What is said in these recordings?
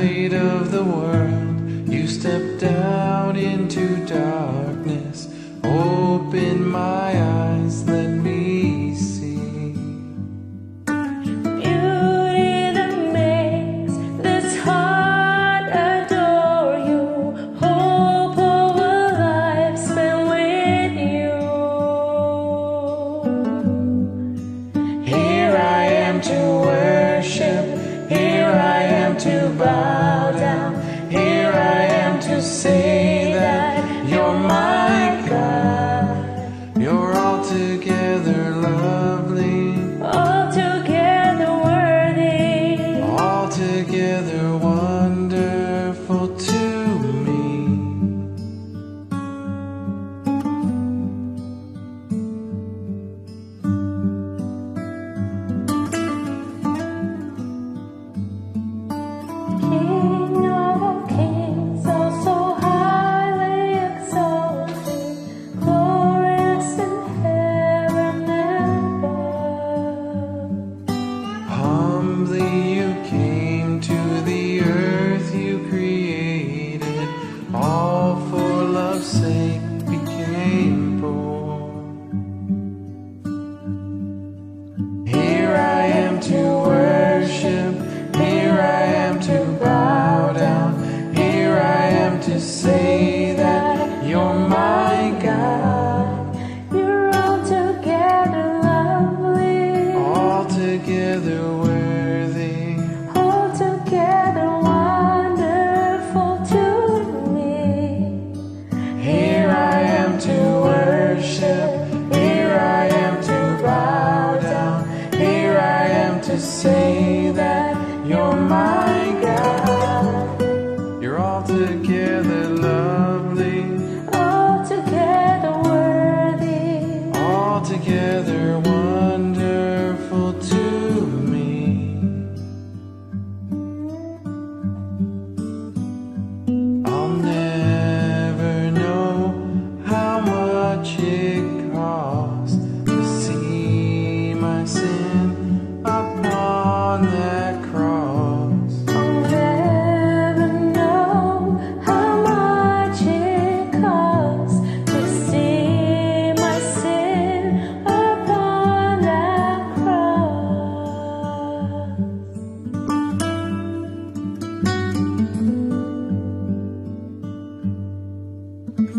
light of the world, you stepped out into darkness. Open my eyes, let me see beauty that makes this heart adore you. Hope of a life spent with you. Here I am to worship, here I am to bow down, here I am to say that you're my God. You're altogether lovely, Altogether worthy, altogether wonderful to me. King of all kings, oh so highly exalted, glorious in heaven and earth. Humbly you came to the earth you created, all for love's sake became poor. Here I am to worship, here I am to bow down, here I am to say that you're my God. You're altogether lovely, Altogether worthy, altogether wonderful to me. here I am to worship, here I am to bow down, here I am to say that you're my God. You're altogether lovely, Altogether worthy, altogether wonderful to me. I'll never know how much it costs to see my sin upon that cross. I'll never know how much it costs to see my sin upon that cross.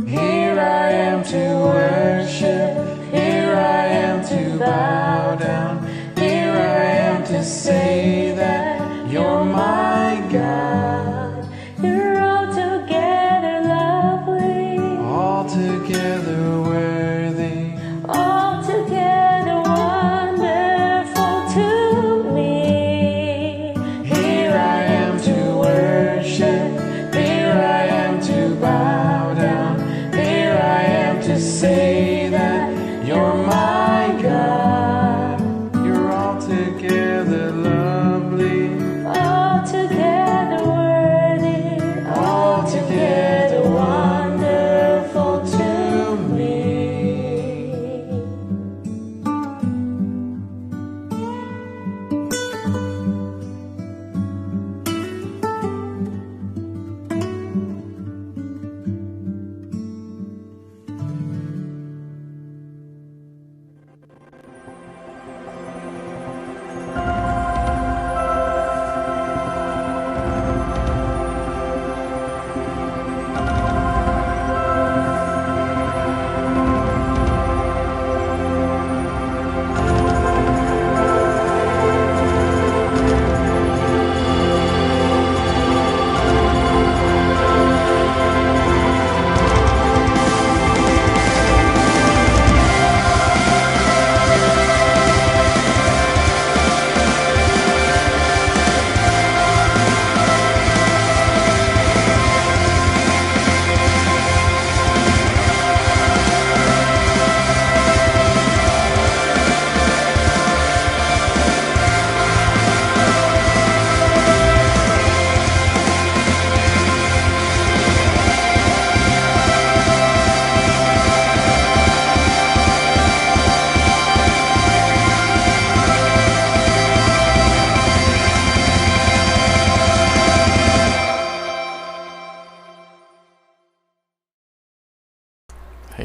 Here I am to worship, here I am to bow down, here I am to say that you're my God. You're altogether lovely, Altogether worthy, altogether wonderful to me. here I am to worship, here I am to bow down, here I am to say that you're my God. You're altogether lovely, Altogether worthy, altogether wonderful to me.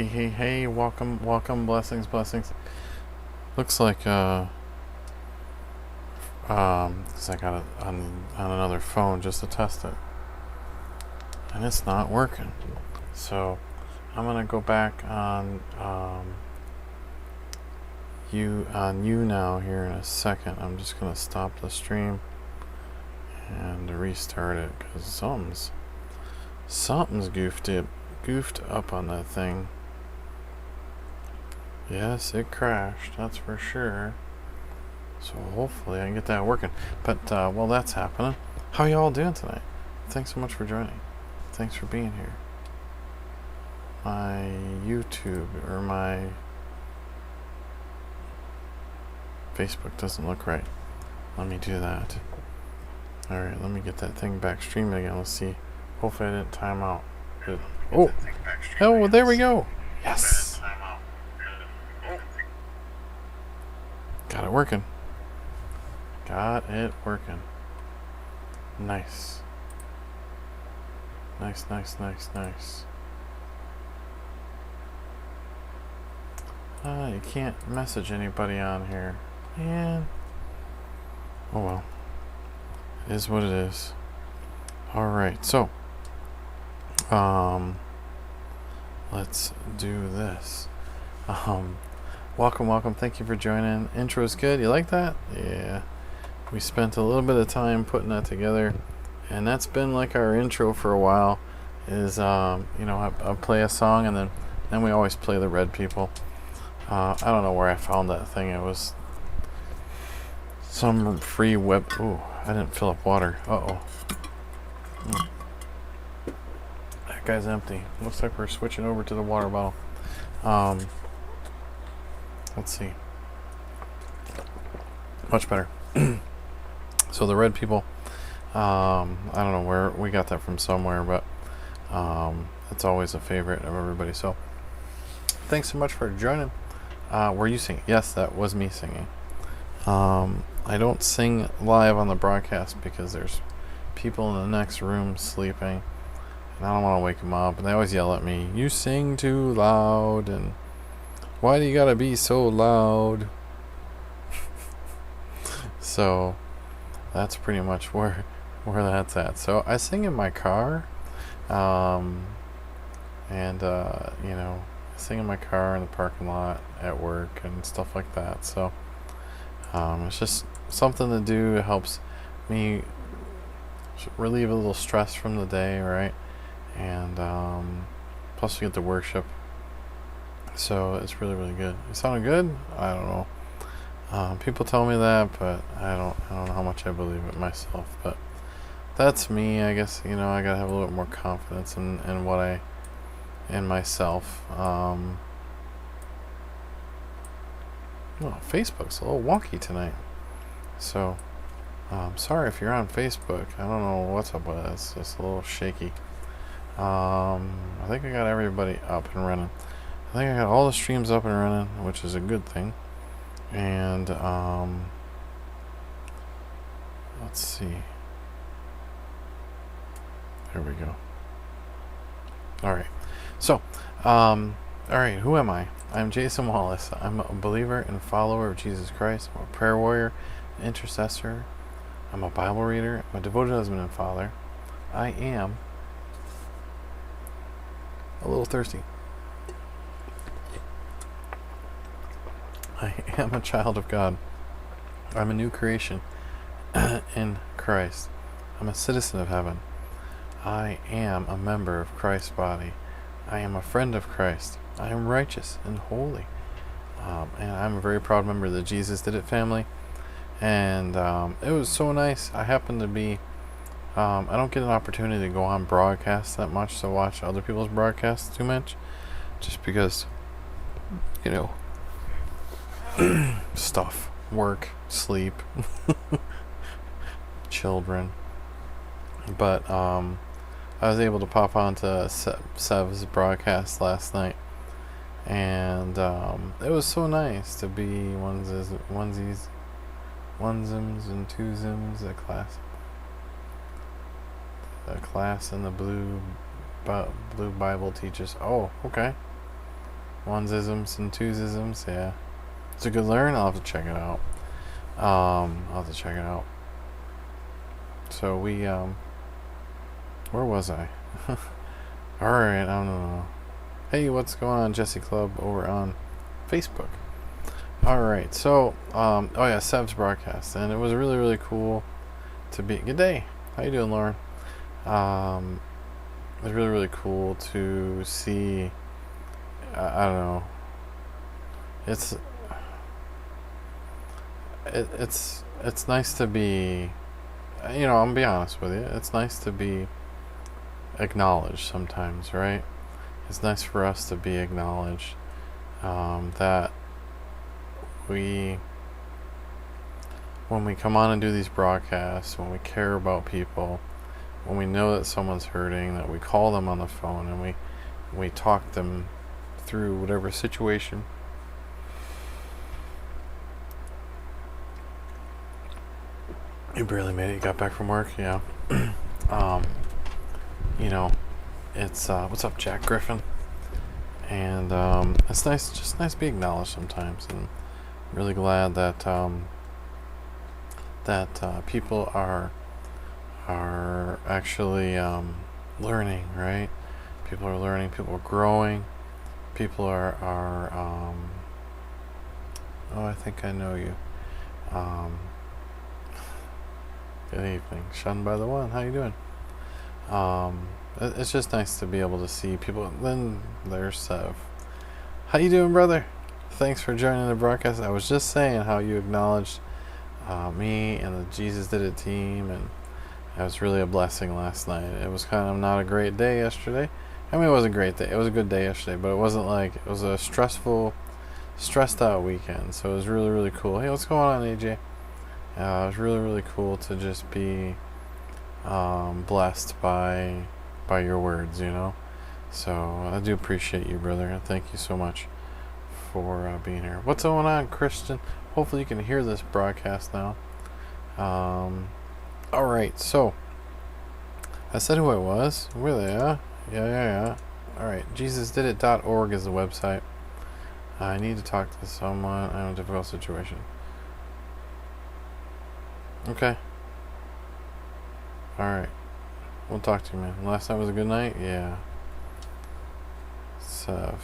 Hey, welcome, blessings. Looks like, 'cause I got it on another phone just to test it. And it's not working. So, I'm gonna go back on, you now here in a second. I'm just gonna stop the stream and restart it, because something's goofed up on that thing. Yes, it crashed, that's for sure. So hopefully I can get that working. But while that's happening, how y'all doing tonight? Thanks so much for joining. Thanks for being here. My YouTube or my Facebook doesn't look right. Let me do that. Alright, let me get that thing back streaming again. Let's see. Hopefully I didn't time out. Good. Oh, well, there we go. Yes. Got it working. Nice. You can't message anybody on here. Man. Oh well. It is what it is. Alright, so let's do this. Welcome. Thank you for joining. Intro is good. You like that? Yeah. We spent a little bit of time putting that together, and that's been like our intro for a while. Is I play a song, and then we always play the Red People. I don't know where I found that thing. It was some free web. Ooh, I didn't fill up water. That guy's empty. Looks like we're switching over to the water bottle. Let's see. Much better. So the Red People, I don't know where we got that from, somewhere, but it's always a favorite of everybody. So thanks so much for joining. Were you singing? Yes, that was me singing. I don't sing live on the broadcast because there's people in the next room sleeping, and I don't want to wake them up. And they always yell at me, "You sing too loud," and "Why do you gotta be so loud?" So that's pretty much where that's at. So I sing in my car, I sing in my car in the parking lot at work and stuff like that. So it's just something to do. It helps me relieve a little stress from the day, right? And plus we get to worship. So it's really good. It sounded good? I don't know. People tell me that, but I don't know how much I believe it myself. But that's me. I guess I gotta have a little bit more confidence in myself. Facebook's a little wonky tonight. So sorry if you're on Facebook. I don't know what's up with it. It's just a little shaky. I think I got everybody up and running. I think I got all the streams up and running, which is a good thing. And let's see. There we go. Alright. So, alright, who am I? I'm Jason Wallace. I'm a believer and follower of Jesus Christ. I'm a prayer warrior, an intercessor. I'm a Bible reader. I'm a devoted husband and father. I am a little thirsty. I am a child of God. I'm a new creation in Christ. I'm a citizen of heaven. I am a member of Christ's body. I am a friend of Christ. I am righteous and holy. And I'm a very proud member of the Jesus Did It family. And it was so nice. I happen to be, I don't get an opportunity to go on broadcasts that much, to watch other people's broadcasts too much. Just because, stuff, work, sleep, children. But I was able to pop onto Sev's broadcast last night, and it was so nice to be onesies, onesims and twosims, a class in the blue Bible teaches. Oh, okay. Onesisms and twosisms. Yeah, it's a good learn. I'll have to check it out. I'll have to check it out. So we where was I? All right, I don't know. Hey, what's going on, Jesse Club over on Facebook? All right, so oh yeah, Sev's broadcast, and it was really really cool to be. Good day. How you doing, Lauren? It was really really cool to see. I don't know. It's nice to be. I'm gonna be honest with you. It's nice to be acknowledged sometimes, right? It's nice for us to be acknowledged, that when we come on and do these broadcasts, when we care about people, when we know that someone's hurting, that we call them on the phone and we talk them through whatever situation. You barely made it. You got back from work, yeah. It's what's up, Jack Griffin? And it's nice, just nice to be acknowledged sometimes, and I'm really glad that people are actually learning, right? People are learning. People are growing. People are oh, I think I know you. Good evening, shunned by the one. How you doing? It's just nice to be able to see people. Then there's Sev. How you doing, brother? Thanks for joining the broadcast. I was just saying how you acknowledged me and the Jesus Did It team, and it was really a blessing last night. It was kind of not a great day yesterday. I mean, it was a great day. It was a good day yesterday, but it wasn't like, it was a stressed out weekend. So it was really, really cool. Hey, what's going on, AJ? It was really, really cool to just be blessed by your words, So I do appreciate you, brother, and thank you so much for being here. What's going on, Christian? Hopefully you can hear this broadcast now. All right, so I said who I was. Really? Yeah. All right, JesusDidIt.org is the website. I need to talk to someone. I'm in a difficult situation. Okay. All right. We'll talk to you, man. Last night was a good night? Yeah. So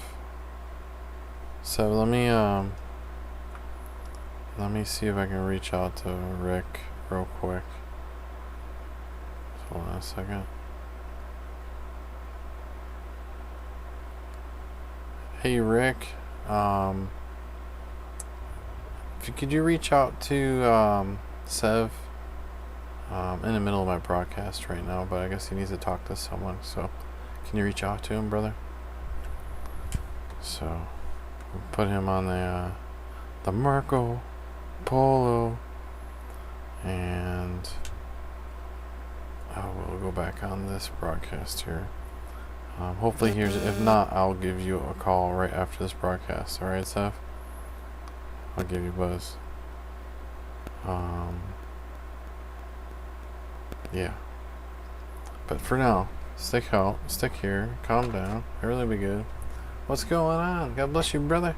let me see if I can reach out to Rick real quick. Hold on a second. Hey, Rick. Could you reach out to Sev? In the middle of my broadcast right now, but I guess he needs to talk to someone. So, can you reach out to him, brother? So, we'll put him on the Marco Polo, and I will go back on this broadcast here. Hopefully, if not, I'll give you a call right after this broadcast. All right, Seth? I'll give you a buzz. Yeah. But for now, stick here, calm down. Everything will be good. What's going on? God bless you, brother.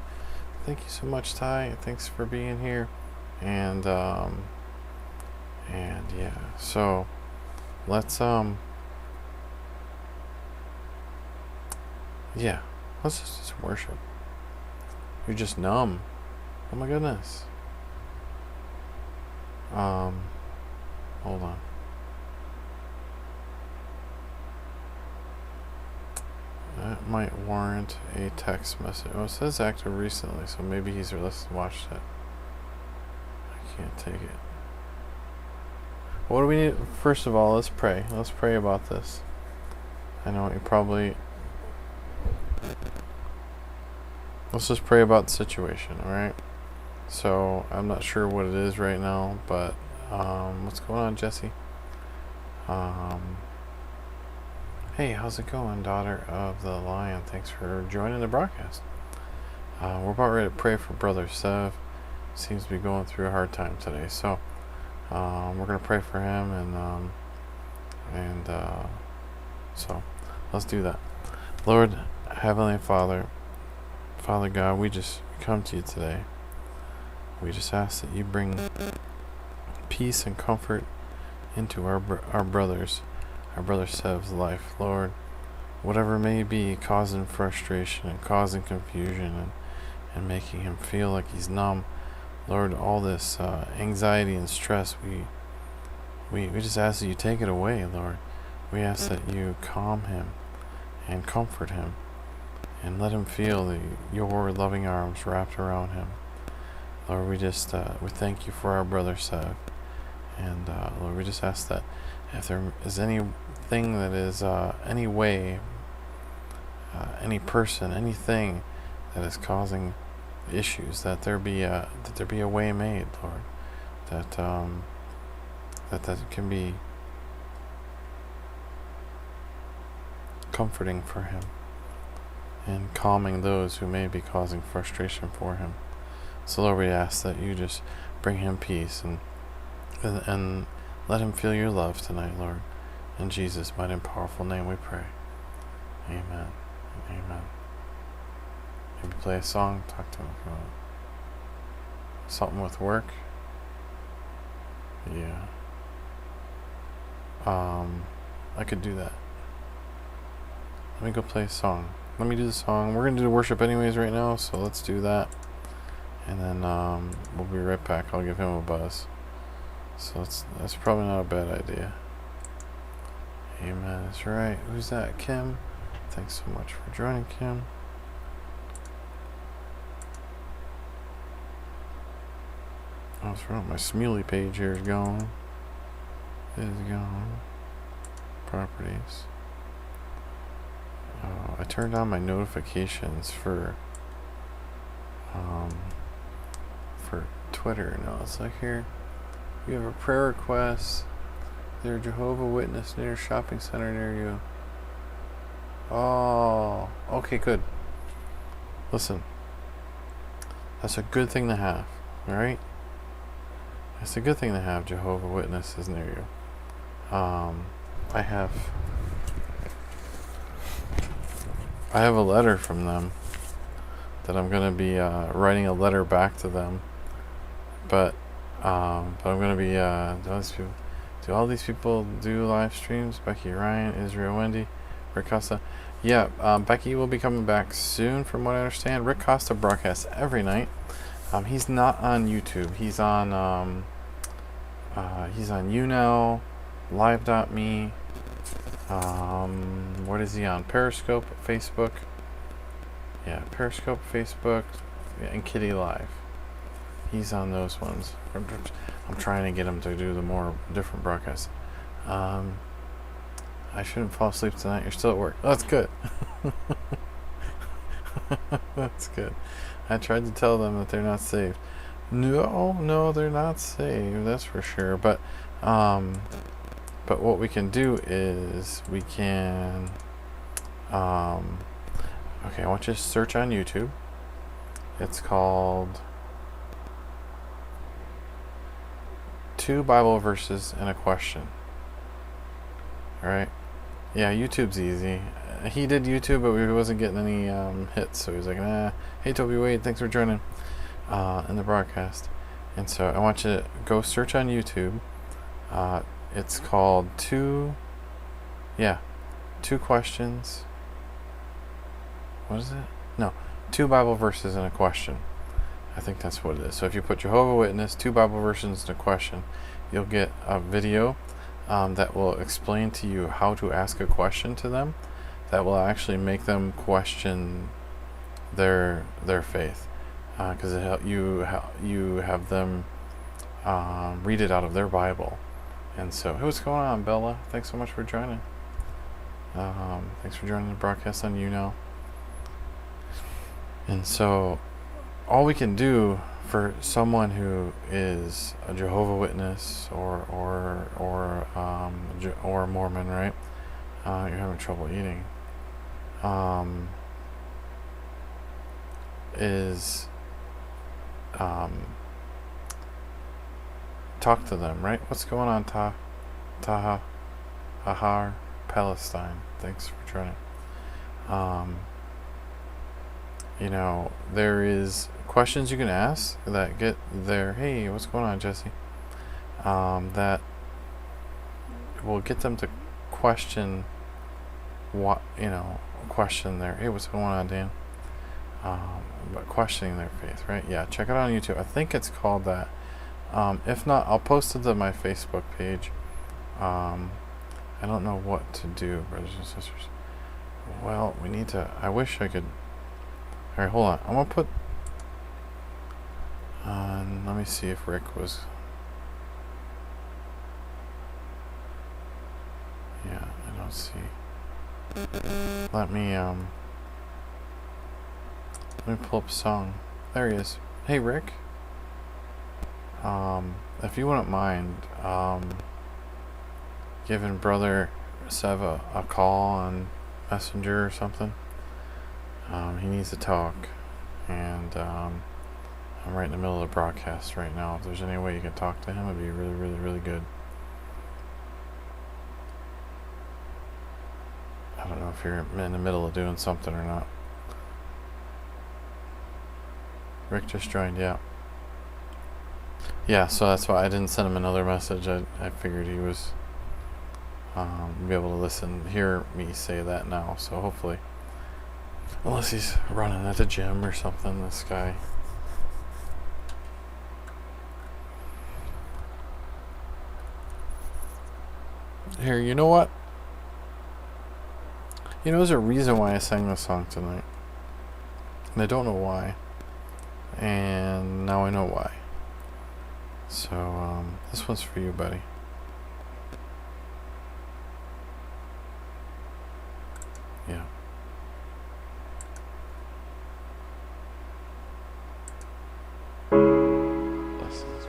Thank you so much, Ty. Thanks for being here. And yeah. So let's yeah. Let's just worship. You're just numb. Oh my goodness. Hold on. That might warrant a text message. Oh, it says active recently, so maybe he's watched it. I can't take it. What do we need? First of all, let's pray. Let's pray about this. I know you probably... Let's just pray about the situation, alright? So, I'm not sure what it is right now, but what's going on, Jesse? Hey, how's it going, daughter of the lion? Thanks for joining the broadcast. We're about ready to pray for Brother Sev. Seems to be going through a hard time today, so we're going to pray for him, and so let's do that. Lord, Heavenly Father, Father God, we just come to you today. We just ask that you bring peace and comfort into our brother Sev's life, Lord. Whatever may be causing frustration and causing confusion and making him feel like he's numb, Lord, all this anxiety and stress, we just ask that you take it away, Lord. We ask that you calm him and comfort him and let him feel your loving arms wrapped around him. Lord, we just we thank you for our brother Sev. And Lord, we just ask that if there is anything that is any way, any person, anything that is causing issues, that there be a way made, Lord, that can be comforting for him and calming those who may be causing frustration for him. So Lord, we ask that you just bring him peace and let him feel your love tonight, Lord. In Jesus' mighty and powerful name we pray. Amen. Amen. Maybe play a song, talk to him if you want. Something with work. Yeah. I could do that. Let me go play a song. Let me do the song. We're going to do the worship anyways right now, so let's do that. And then we'll be right back. I'll give him a buzz. So that's probably not a bad idea. Amen. That's right. Who's that? Kim. Thanks so much for joining, Kim. Oh, what's wrong? My Smealy page here is gone. It is gone. Properties. I turned on my notifications for Twitter. No, it's like here. You have a prayer request. There's a Jehovah Witness near a shopping center near you. Oh, okay, good. Listen, that's a good thing to have, alright? It's a good thing to have Jehovah Witnesses near you. I have a letter from them that I'm going to be writing a letter back to them. But I'm going to be do all these people do live streams? Becky, Ryan, Israel, Wendy, Rick Costa. Yeah, Becky will be coming back soon from what I understand. Rick Costa broadcasts every night. He's not on YouTube. He's on YouNow, Live.me. What is he on? Periscope, Facebook. Yeah, Periscope, Facebook, and Kitty Live. He's on those ones. I'm trying to get him to do the more different broadcasts. I shouldn't fall asleep tonight. You're still at work. Oh, that's good. That's good. I tried to tell them that they're not saved. No, they're not saved. That's for sure. But what we can do is we can. Okay, I want you to search on YouTube. It's called 2 Bible Verses and a Question. Alright? Yeah, YouTube's easy. He did YouTube, but he wasn't getting any hits, so he was like, nah. Hey, Toby Wade, thanks for joining in the broadcast. And so I want you to go search on YouTube. It's called 2 Questions. What is it? No, 2 Bible Verses and a Question. I think that's what it is. So if you put Jehovah Witness, 2 Bible Verses and a Question, you'll get a video that will explain to you how to ask a question to them that will actually make them question their faith, because you have them read it out of their Bible. And so, hey, what's going on, Bella? Thanks so much for joining. Thanks for joining the broadcast on YouNow. And so, all we can do for someone who is a Jehovah Witness or a Mormon, right? You're having trouble eating. Is talk to them, right? What's going on, Taha, Ahar, Palestine? Thanks for joining. you know, there is questions you can ask that get there. Hey, what's going on, Jesse? That will get them to question what, you know, question their, hey, what's going on, Dan? But questioning their faith, right? Yeah, check it out on YouTube. I think it's called that. If not, I'll post it to my Facebook page. I don't know what to do, brothers and sisters. Well, we need to, I wish I could. Alright, hold on. I'm going to put on, let me see if Rick was, yeah, I don't see. Let me pull up a song. There he is. Hey, Rick. If you wouldn't mind, giving Brother Sev a call on Messenger or something. He needs to talk, and I'm right in the middle of the broadcast right now. If there's any way you can talk to him, it'd be really, really, really good. I don't know if you're in the middle of doing something or not. Rick just joined, yeah. Yeah, so that's why I didn't send him another message. I figured he was be able to listen, hear me say that now. So hopefully, unless he's running at the gym or something, this guy. Here, you know what? You know, there's a reason why I sang this song tonight. And I don't know why. And now I know why. So, this one's for you, buddy. Yeah. Blessings.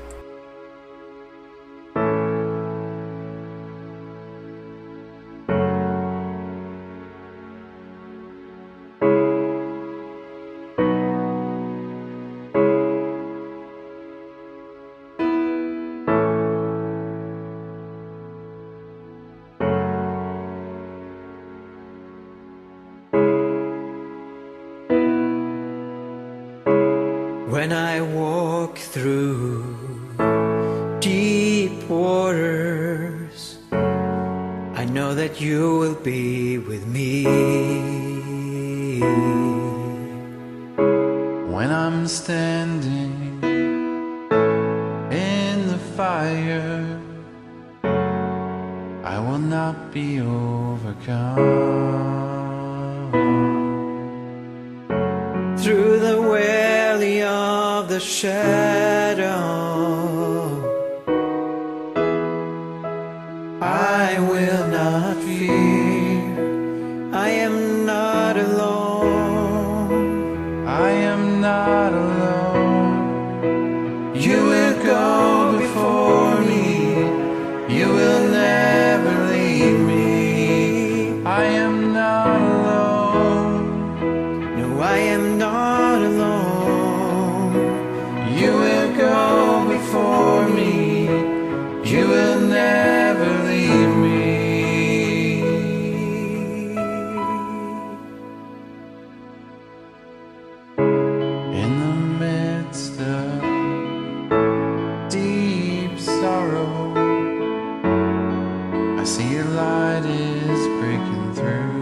When I walk through deep waters, I know that you will be with me. When I'm standing in the fire, I will not be overcome. Through the valley of the shadow, I will not fear. I am not alone. I am not alone. You will go before me. You will never leave me. I am not alone. No, I am not alone. You will go before me. You will never leave me. In the midst of deep sorrow, I see your light is breaking through.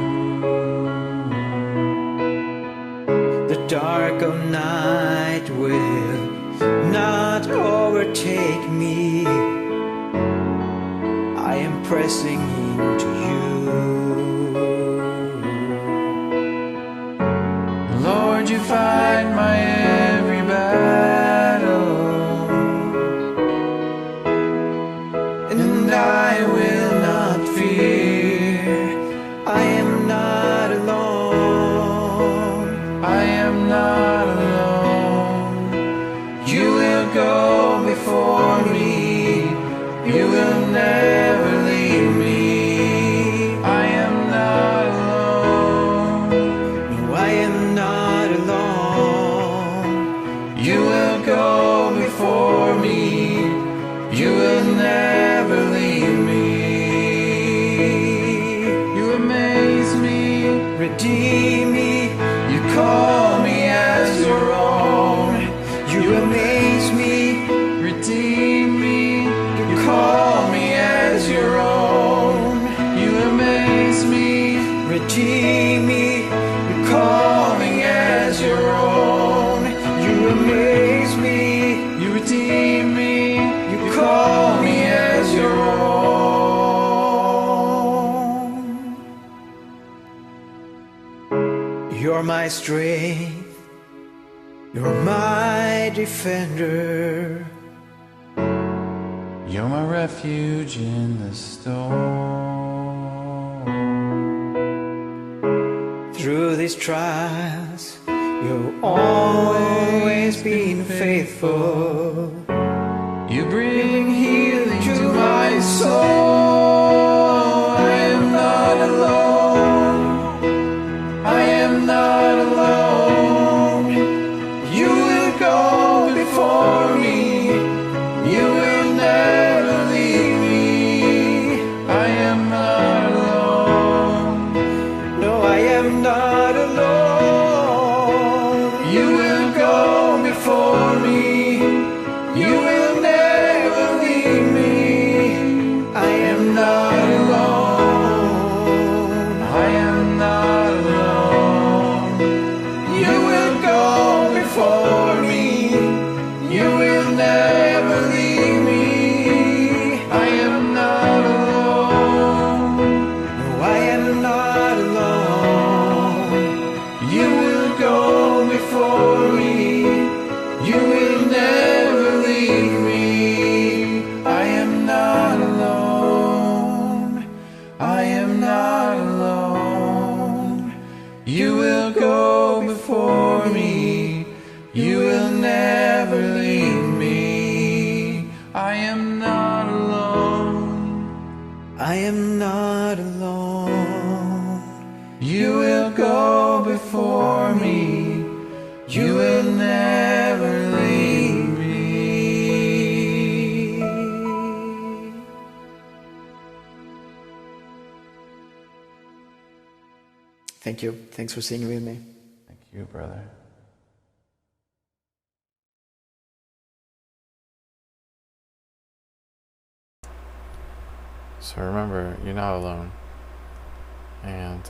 The dark of night will not overtake me. I am pressing into you. Lord, you fight my every battle, And I will not fear. I am not alone. I am not alone. You will go before me. You will never leave me. I am not alone. No, I am not alone. You will go before me. You will never leave me. You amaze me, Redeem me. you call me out. my strength, you're my defender. You're my refuge in the storm. Through these trials, you've always been faithful. You bring healing to my soul. I am not alone. I am not alone. You will go before me. You will never leave me. I am not alone. No, I am not alone. You will go before me. You will never leave me. I am not alone. I am not alone. You will go before me. You will never leave me. I am not alone. No, I am not alone. You will go before me. You will never leave me. I am not alone. I am not alone. You will go before me. You will never leave me. I am not alone. I am not alone. You will go before me. You will never leave me. Thank you. Thanks for singing with me. Thank you, brother. So remember, you're not alone. And,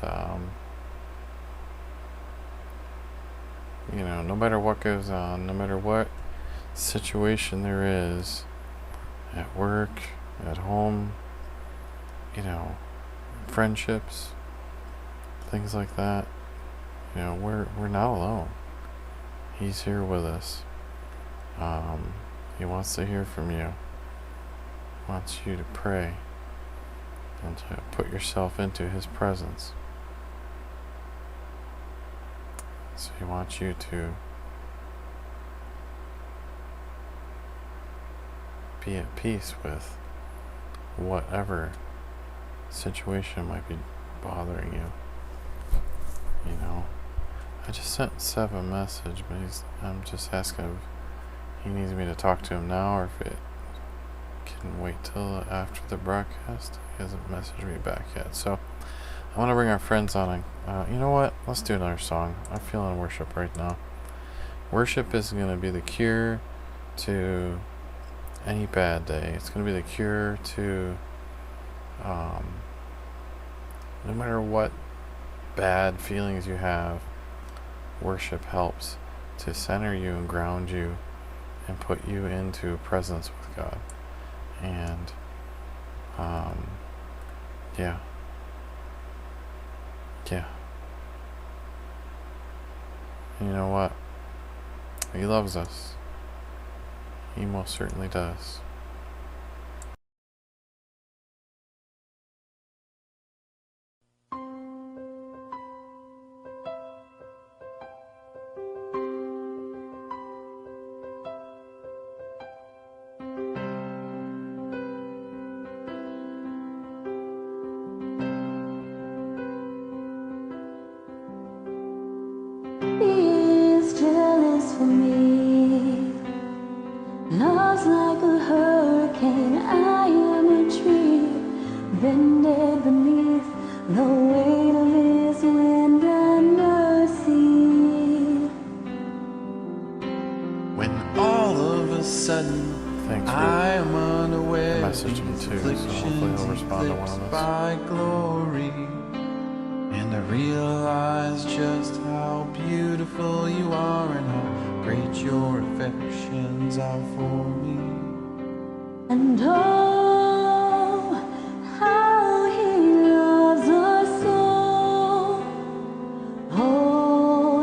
you know, no matter what goes on, no matter what situation there is, at work, at home, you know, friendships, things like that, you know, we're not alone. He's here with us. He wants to hear from you. He wants you to pray and to put yourself into his presence. So he wants you to be at peace with whatever situation might be bothering you. You know, I just sent Seb a message, but I'm just asking if he needs me to talk to him now or if it can wait till after the broadcast. He hasn't messaged me back yet. So I want to bring our friends on. You know what? Let's do another song. I'm feeling worship right now. Worship is going to be the cure to any bad day. It's going to be the cure to no matter what bad feelings you have. Worship helps to center you and ground you and put you into presence with God. And yeah. And you know what? He loves us. He most certainly does. He is jealous for me. Love's like a hurricane. I am a tree bended beneath the weight of his wind and mercy. When all of a sudden Thanks, I am unaware, I messaged him too, so hopefully he'll respond to one of us. by glory, and I realize just how beautiful you are and how great your affections are for me. And oh, how he loves us so. Oh,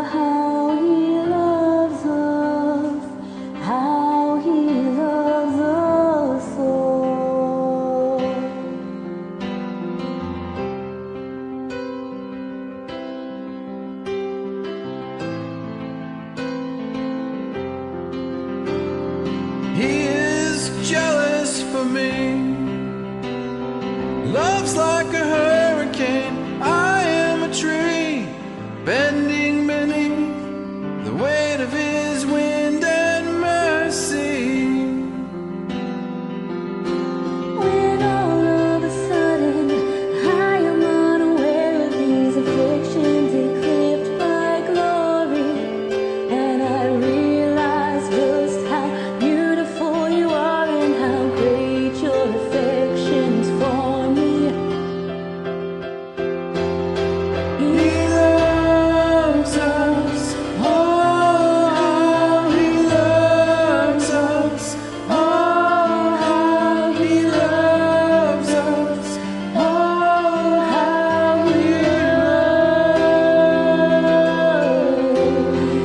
Love's like a hurricane, I am a tree, bending beneath the weight of his wind and mercy. When all of a sudden I am unaware of these afflictions eclipsed by glory, and I realize just how beautiful you are and how great your affections for me. He loves us, oh how he loves us, oh how he loves us, oh how he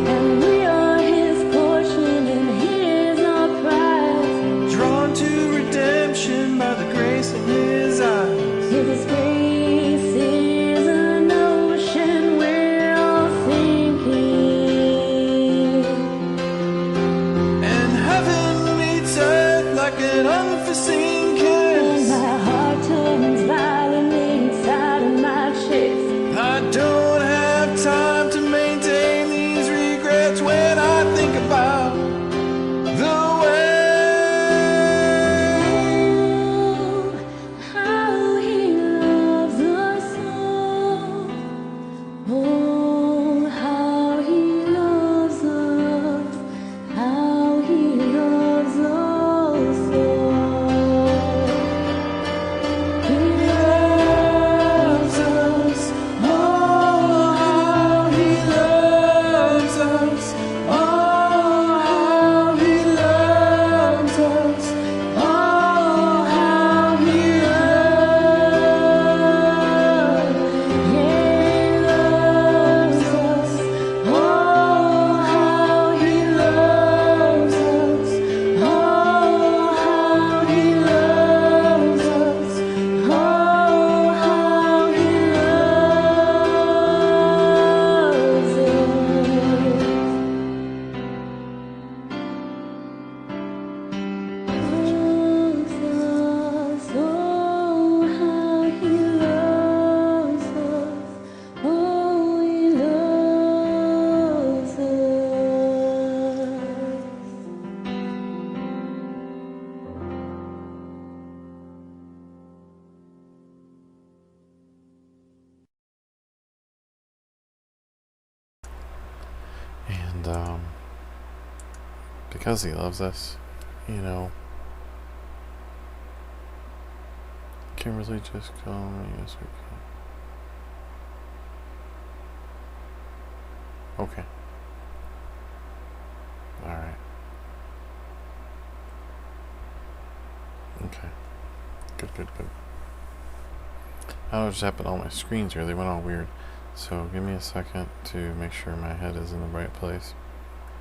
And we are his portion and he is our prize. drawn to redemption by the grace in his eyes. His grace is an ocean we're all sinking, And heaven meets earth like an unforeseen and kiss. my heart turns violently inside of my chest. I don't have time to maintain these regrets when I think about the way Oh, how he loves us all. Oh, how he loves us. How he loves us all. He loves us. Oh, how he loves us. Oh, how he loves us. Oh, how he loves us. Oh, how he loves us. Oh, how he loves us. Oh, how he loves us. Oh, how he loves us. Oh, he loves us. And because he loves us, you know, can really just come. Yes, we can. Okay. All right. Okay. Good, good, good. I don't know what just happened to all my screens here. They went all weird. So give me a second to make sure my head is in the right place.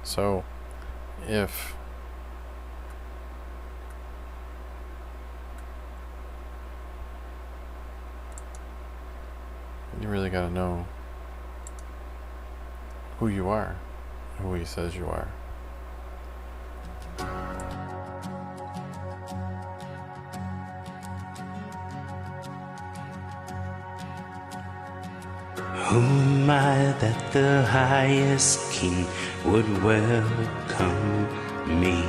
So if you really got to know who you are, who he says you are. Who am I that the highest king would welcome me?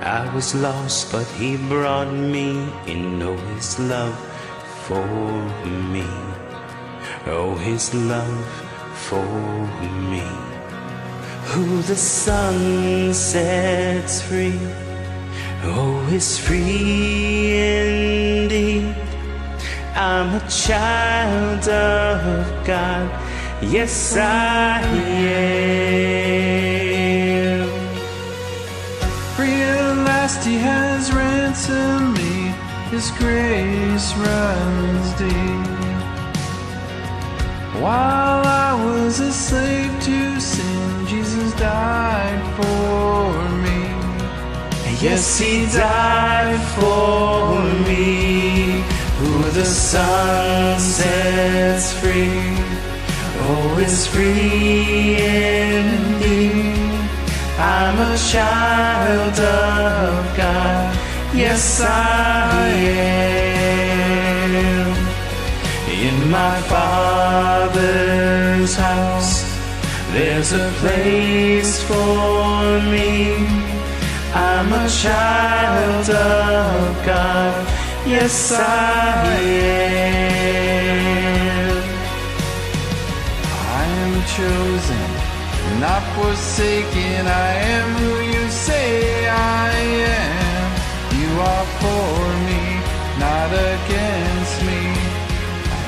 I was lost, but he brought me in. Oh, his love for me. Oh, his love for me. Who the sun sets free, oh, is free indeed. I'm a child of God, yes I am. Free at last he has ransomed me, his grace runs deep. While I was a slave to sin, Jesus died for me. Yes, he died for me. Who the sun sets free, oh, is free indeed. I'm a child of God, yes I am. In my Father's house, there's a place for me. I'm a child of God. Yes, I am. I am chosen, not forsaken. I am who you say I am. You are for me, not against me.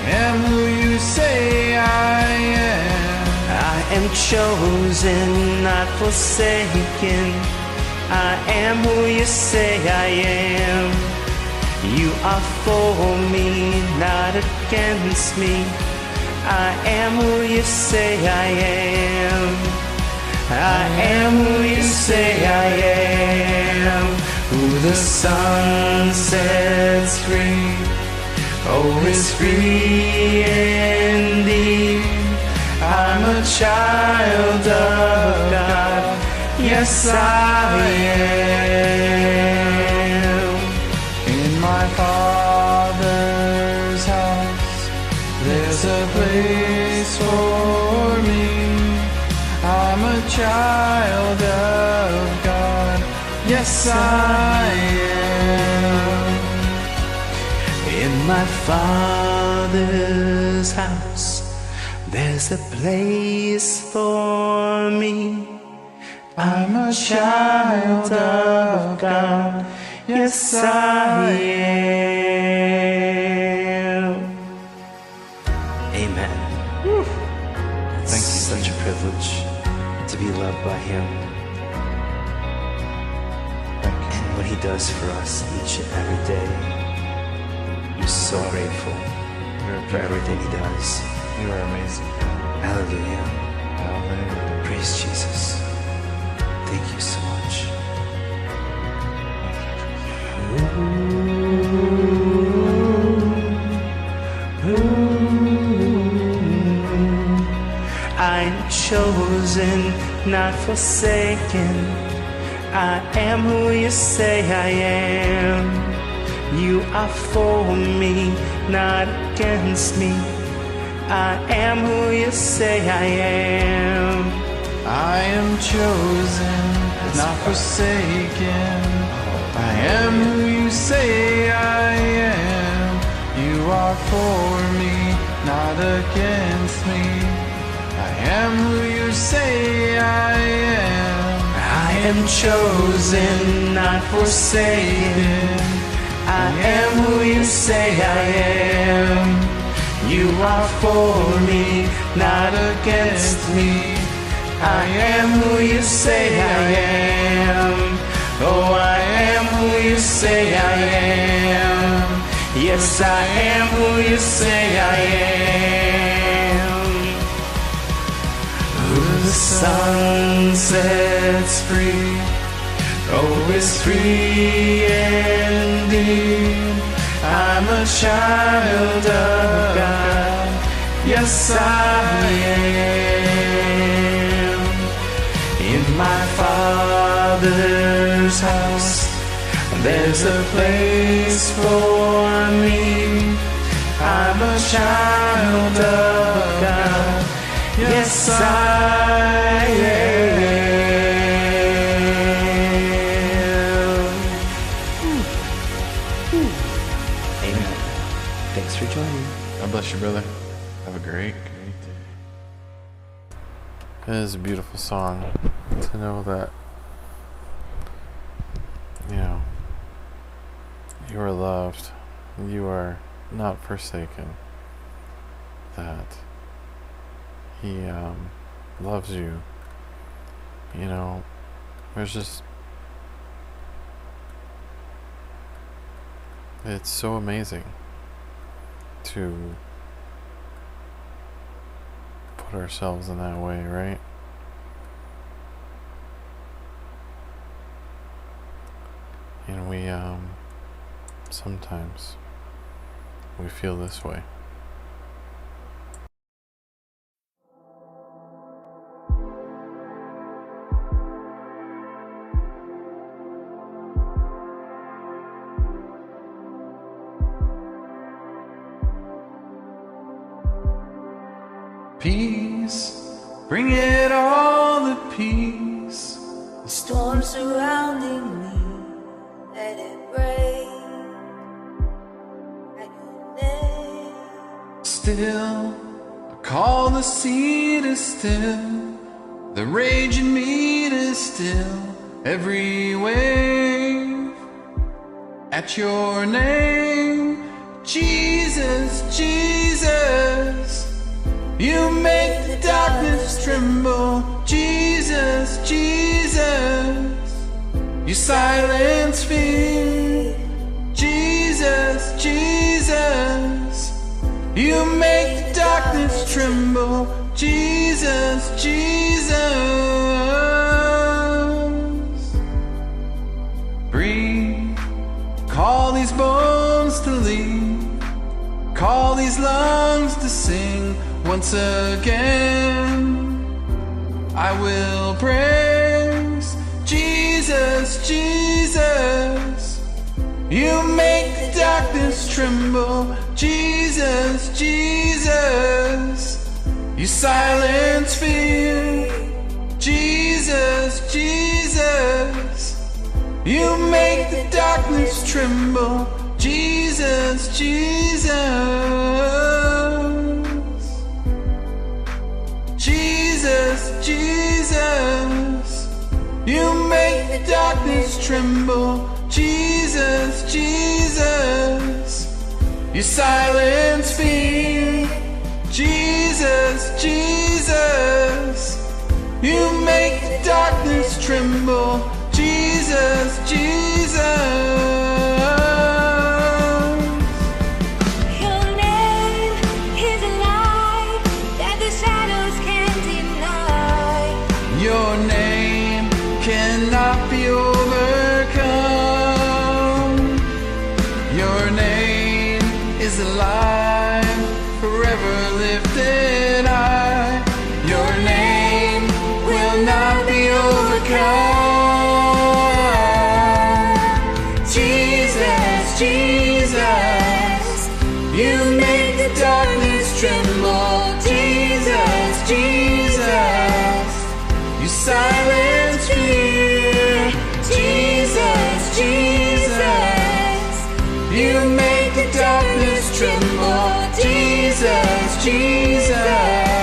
I am who you say I am. I am chosen, not forsaken. I am who you say I am. You are for me, not against me. I am who you say I am. I am who you say I am. Who the Son sets free, oh, is free indeed. I'm a child of God. Yes, I am. In my Father's house, there's a place for me. I'm a child of God. Yes, I am. In my Father's house, there's a place for me. I'm a child of God. Yes, I am. Amen. Thank you. Such a privilege to be loved by Him. And what He does for us each and every day. I'm so grateful for everything He does. You are amazing. Hallelujah. Hallelujah. Praise Jesus. Thank you so much. I'm chosen, not forsaken. I am who you say I am. You are for me, not against me. I am who you say I am. I am chosen, not forsaken. I am who you say I am. You are for me, not against me. I am who you say I am. I am chosen, not forsaken. I am who you say I am. You are for me, not against me. I am who you say I am. Oh, I am who you say I am. Yes, I am who you say I am. Who the Son sets free, oh, is free indeed. I'm a child of God. Yes, I am. In my Father's house, there's a place for me. I'm a child of God. Yes, I am. Amen. Thanks for joining. God bless you, brother. Have a great day. It is a beautiful song to know that, you are loved, you are not forsaken, that He loves you. There's just, it's so amazing to put ourselves in that way, right? And we sometimes we feel this way. peace. Bring it all to peace. The storm surrounding me, let it rain at your name. Still, I call the sea to still, the rage in me to still every wave at your name. Jesus, Jesus, you make the darkness tremble. Jesus, Jesus, you silence fear. Jesus, Jesus, you make the darkness tremble. Jesus, Jesus, breathe, call these bones to leave, call these lungs to sing once again. I will praise Jesus, Jesus, you make the darkness tremble. Jesus, Jesus, you silence fear. Jesus, Jesus, you make the darkness tremble. Jesus, Jesus, Jesus, Jesus, you make the darkness tremble. Jesus, Jesus, you silence fear. Jesus, Jesus, you make the darkness tremble. Jesus, Jesus. Your name is a light that the shadows can't deny. Your name cannot be overcome. Your name is alive, forever lifted high. Your name will not be overcome. Jesus, Jesus, you make the darkness tremble. Jesus, Jesus, you silence fear. Jesus, Jesus, you make the darkness tremble. Jesus, Jesus.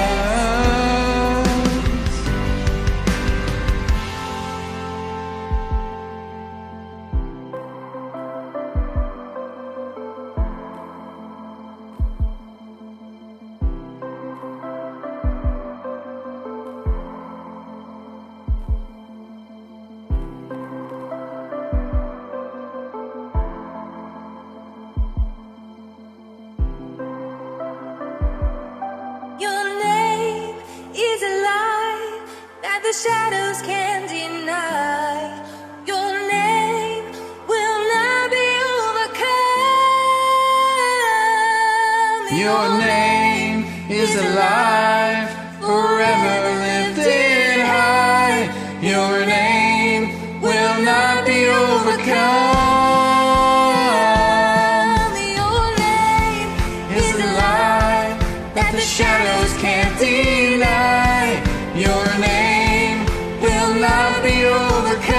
Your name is a light that the shadows can't deny. Your name will not be overcome. Your name is alive, forever lifted high. Your name will not be overcome. Your name Is the light that the shadows can't deny. Your name will not be overcome.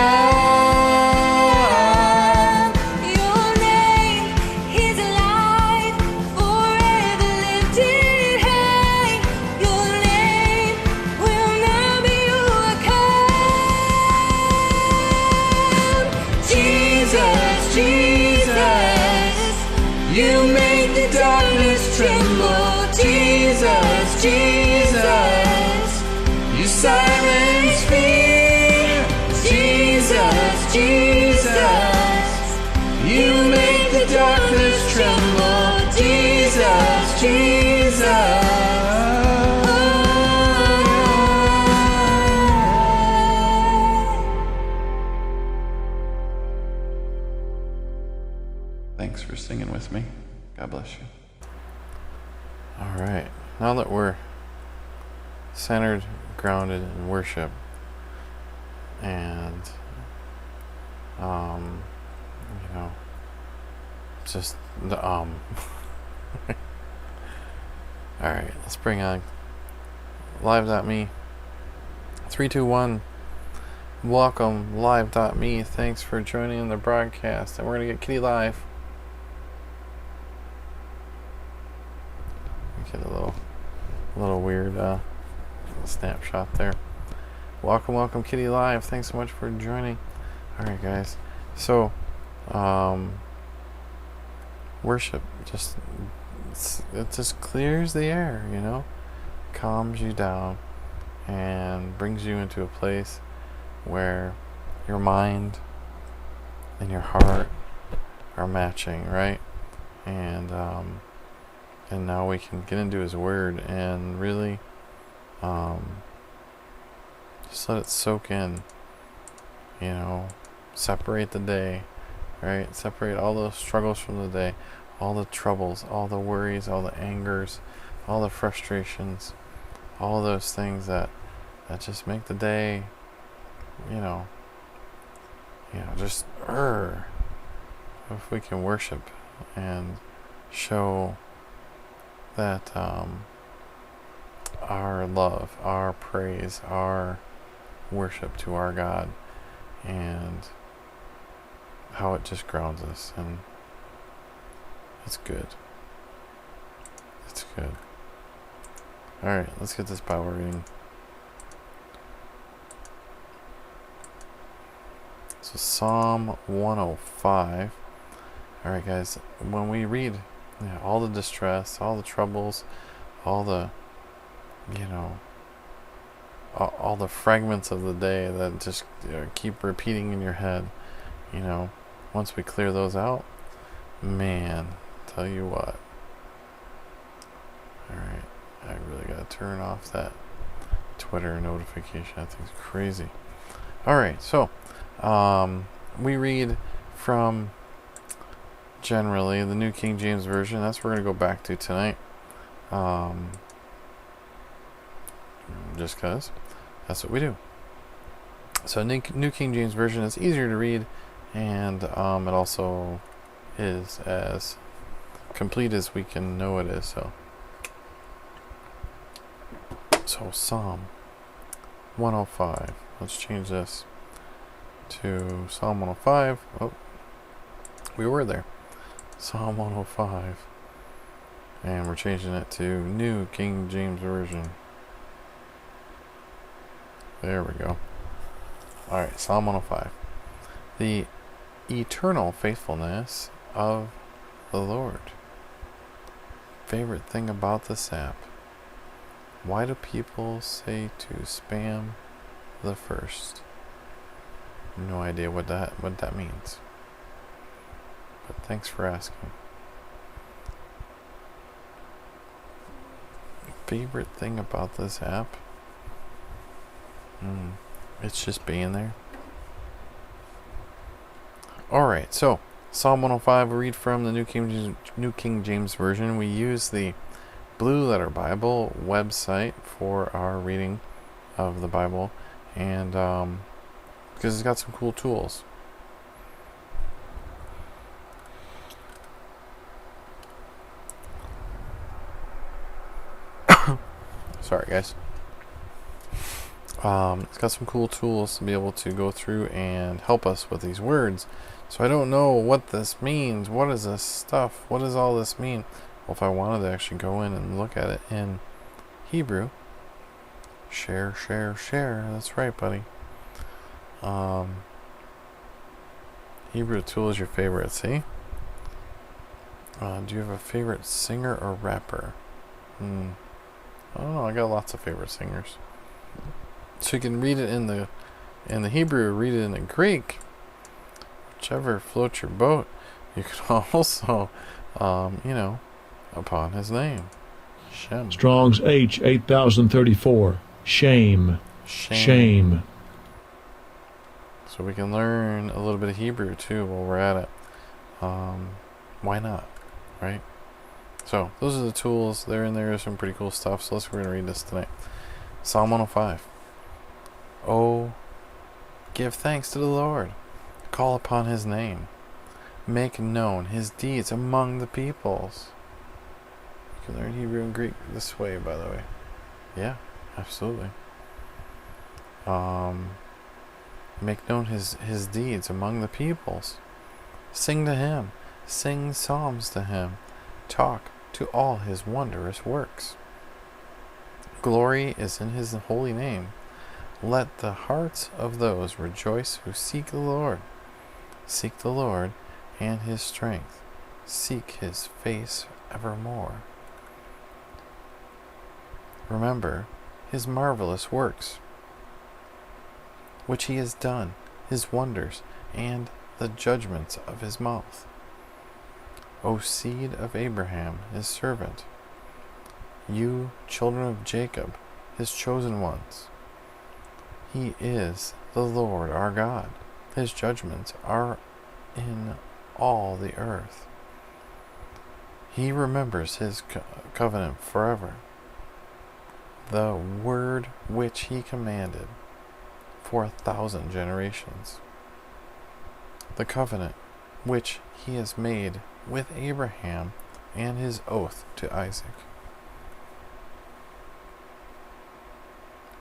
Your name is alive, forever lifted high. Your name will not be overcome. Jesus, Jesus, you make the darkness tremble. Jesus, Jesus, you silence fear. Jesus, Jesus, you make the darkness tremble. Jesus, Jesus. Thanks for singing with me. God bless you. All right. Now that we're centered, grounded in worship, and you know, just the all right. Let's bring on Live.me. 321. Welcome, Live.me. Thanks for joining the broadcast. And we're going to get Kitty live. Get a little weird snapshot there. Welcome, Kitty live. Thanks so much for joining. Alright, guys. So, worship it just clears the air, you know, calms you down and brings you into a place where your mind and your heart are matching, right? And now we can get into his word and really just let it soak in, you know, separate the day, right? Separate all those struggles from the day, all the troubles, all the worries, all the angers, all the frustrations, all those things that just make the day, you know, just if we can worship and show that our love, our praise, our worship to our God, and how it just grounds us, and it's good. It's good. Alright, let's get this Bible reading. So Psalm 105. Alright, guys, when we read all the distress, all the troubles, all the, you know, all the fragments of the day that just keep repeating in your head, you know, once we clear those out, man, tell you what. Alright, I really gotta turn off that Twitter notification. That thing's crazy. Alright, so we read from generally the New King James Version. That's what we're going to go back to tonight. Just because that's what we do. So New King James Version is easier to read, and it also is as complete as we can know it is. So Psalm 105. Let's change this to Psalm 105. Oh, we were there. Psalm 105. And we're changing it to New King James Version. There we go. Alright, Psalm 105. The eternal faithfulness of the Lord. Favorite thing about this app. Why do people say to spam the first? No idea what that means. But thanks for asking. Favorite thing about this app? It's just being there. Alright, so Psalm 105, we read from the New King James Version. We use the Blue Letter Bible website for our reading of the Bible, and because it's got some cool tools. Sorry, guys. It's got some cool tools to be able to go through and help us with these words. So I don't know what this means. What is this stuff? What does all this mean? Well, if I wanted to actually go in and look at it in Hebrew, share. That's right, buddy. Hebrew tool is your favorite, see? Do you have a favorite singer or rapper? I don't know. I got lots of favorite singers. So you can read it in the Hebrew, read it in the Greek, whichever floats your boat. You can also, upon his name, Shem. Strong's H 8034. Shame. So we can learn a little bit of Hebrew too while we're at it. Why not, right? So those are the tools. They're in there. There's some pretty cool stuff. So we're going to read this tonight. Psalm 105. Oh, give thanks to the Lord. Call upon his name. Make known his deeds among the peoples. You can learn Hebrew and Greek this way, by the way. Yeah, Absolutely. Make known his deeds among the peoples. Sing to him. Sing psalms to him. Talk to all his wondrous works. Glory is in his holy name. Let the hearts of those rejoice who seek the Lord. Seek the Lord and his strength. Seek his face evermore. Remember his marvelous works, which he has done, his wonders, and the judgments of his mouth. O seed of Abraham, his servant, you children of Jacob, his chosen ones. He is the Lord our God. His judgments are in all the earth. He remembers his covenant forever, the word which he commanded for 1,000 generations, the covenant which he has made with Abraham and his oath to Isaac,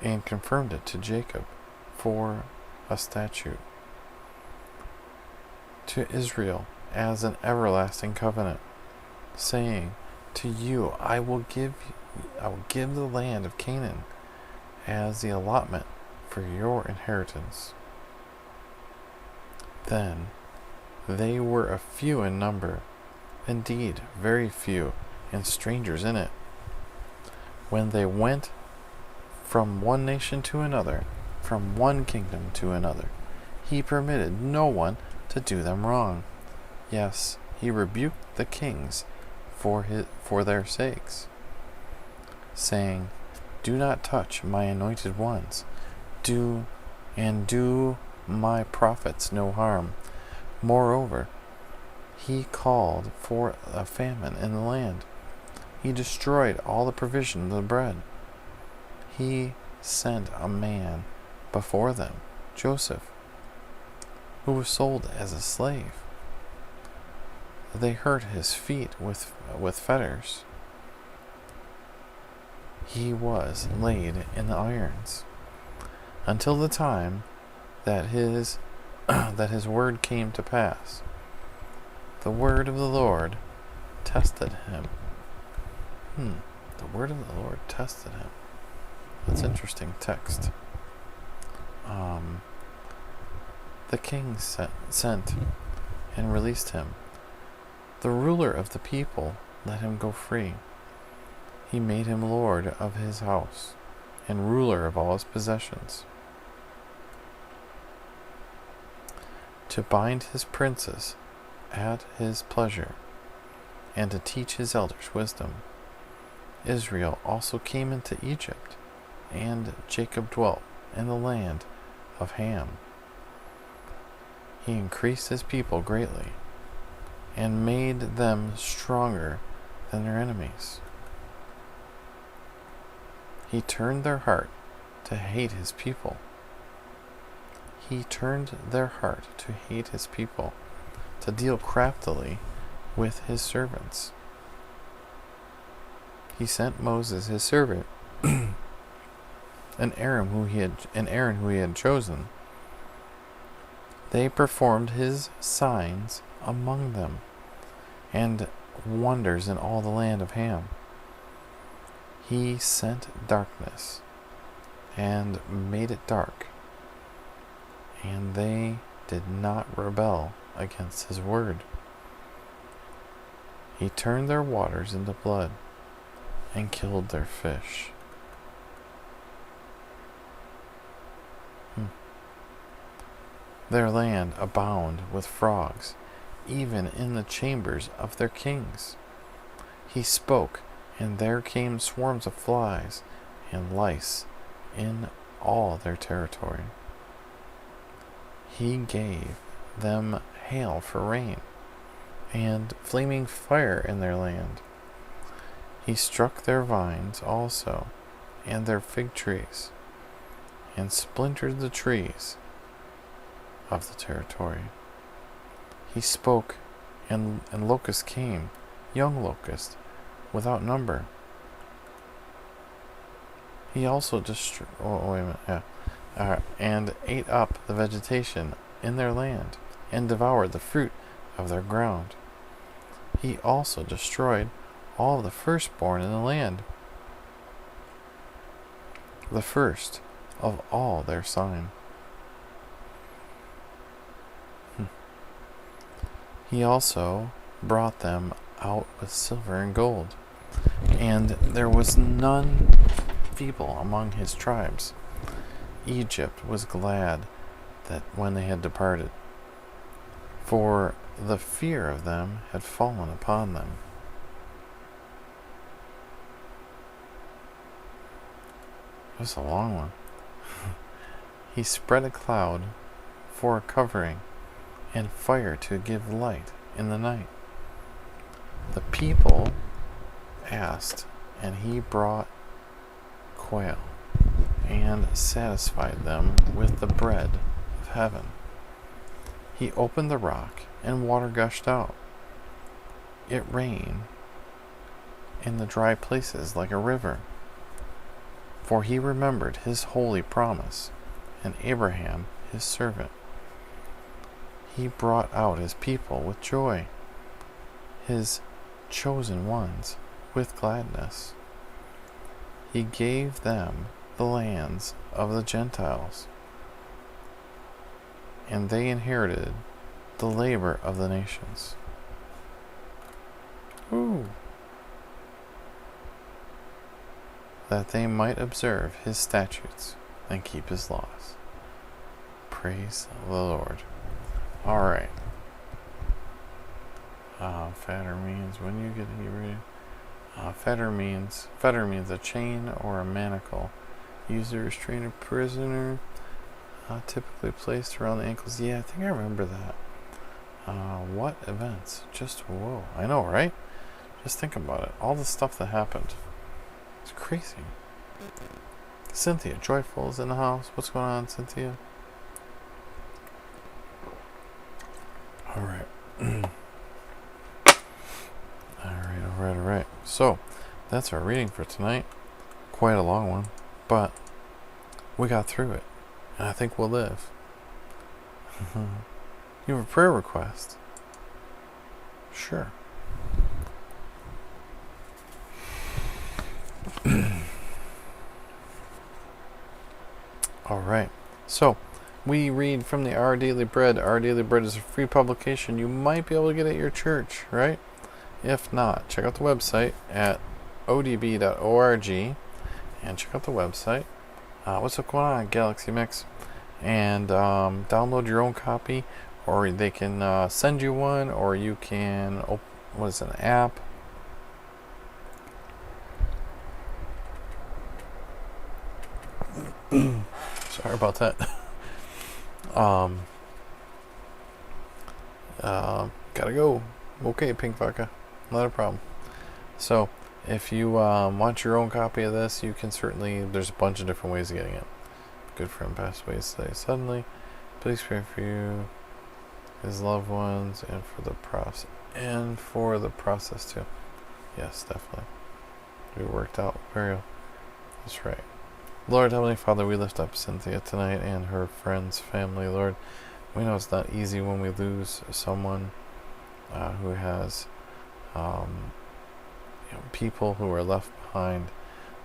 and confirmed it to Jacob for a statute, to Israel as an everlasting covenant, saying, to you I will give the land of Canaan as the allotment for your inheritance. Then they were a few in number, indeed very few, and strangers in it. When they went from one nation to another, from one kingdom to another, he permitted no one to do them wrong. Yes, he rebuked the kings for their sakes, saying, do not touch my anointed ones, do my prophets no harm. Moreover, he called for a famine in the land. He destroyed all the provision of the bread. He sent a man before them, Joseph, who was sold as a slave. They hurt his feet with fetters. He was laid in the irons until the time that his word came to pass. The word of the Lord tested him. The word of the Lord tested him. That's interesting text. The king sent and released him. The ruler of the people let him go free. He made him lord of his house and ruler of all his possessions, to bind his princes at his pleasure, and to teach his elders wisdom. Israel also came into Egypt, and Jacob dwelt in the land of Ham. He increased his people greatly, and made them stronger than their enemies. He turned their heart to hate his people. He turned their heart to hate his people, to deal craftily with his servants. He sent Moses his servant, and Aaron who he had chosen. They performed his signs among them, and wonders in all the land of Ham. He sent darkness, and made it dark, and they did not rebel against his word. He turned their waters into blood, and killed their fish. Their land abound with frogs, even in the chambers of their kings. He spoke, and there came swarms of flies and lice in all their territory. He gave them hail for rain, and flaming fire in their land. He struck their vines also, and their fig trees, and splintered the trees of the territory. He spoke, and locusts came, young locusts, without number. He also destroyed. Oh, wait a minute. Yeah. And ate up the vegetation in their land, and devoured the fruit of their ground. He also destroyed all the firstborn in the land, the first of all their sign. He also brought them out with silver and gold, and there was none feeble among his tribes. Egypt was glad that when they had departed, for the fear of them had fallen upon them. It was a long one. He spread a cloud for a covering, and fire to give light in the night. The people asked, and he brought quail, and satisfied them with the bread of heaven. He opened the rock, and water gushed out. It rained in the dry places like a river. For he remembered his holy promise, and Abraham his servant. He brought out his people with joy, his chosen ones with gladness. He gave them the lands of the Gentiles, and they inherited the labor of the nations. Ooh. That they might observe his statutes and keep his laws. Praise the Lord. Alright. Fetter means when you get Hebrew. Fetter means a chain or a manacle used to restrain a prisoner, typically placed around the ankles. Yeah, I think I remember that. What events? Just whoa. I know, right? Just think about it. All the stuff that happened. It's crazy. Cynthia Joyful is in the house. What's going on, Cynthia? Alright. Alright. So, that's our reading for tonight. Quite a long one, but we got through it. And I think we'll live. You have a prayer request? Sure. Alright. So, we read from the Our Daily Bread. Our Daily Bread is a free publication you might be able to get at your church, right? If not, check out the website at odb.org and check out the website. What's up going on, Galaxy Mix? And download your own copy, or they can send you one, or you can, what is it, an app? Sorry about that. Gotta go. Okay, Pink Vodka. Not a problem. So, if you want your own copy of this, you can certainly, there's a bunch of different ways of getting it. Good friend passed away today suddenly. Please pray for you, his loved ones, and for the process too. Yes, definitely. We worked out burial. That's right. Lord, Heavenly Father, we lift up Cynthia tonight and her friends, family, Lord. We know it's not easy when we lose someone who has people who are left behind.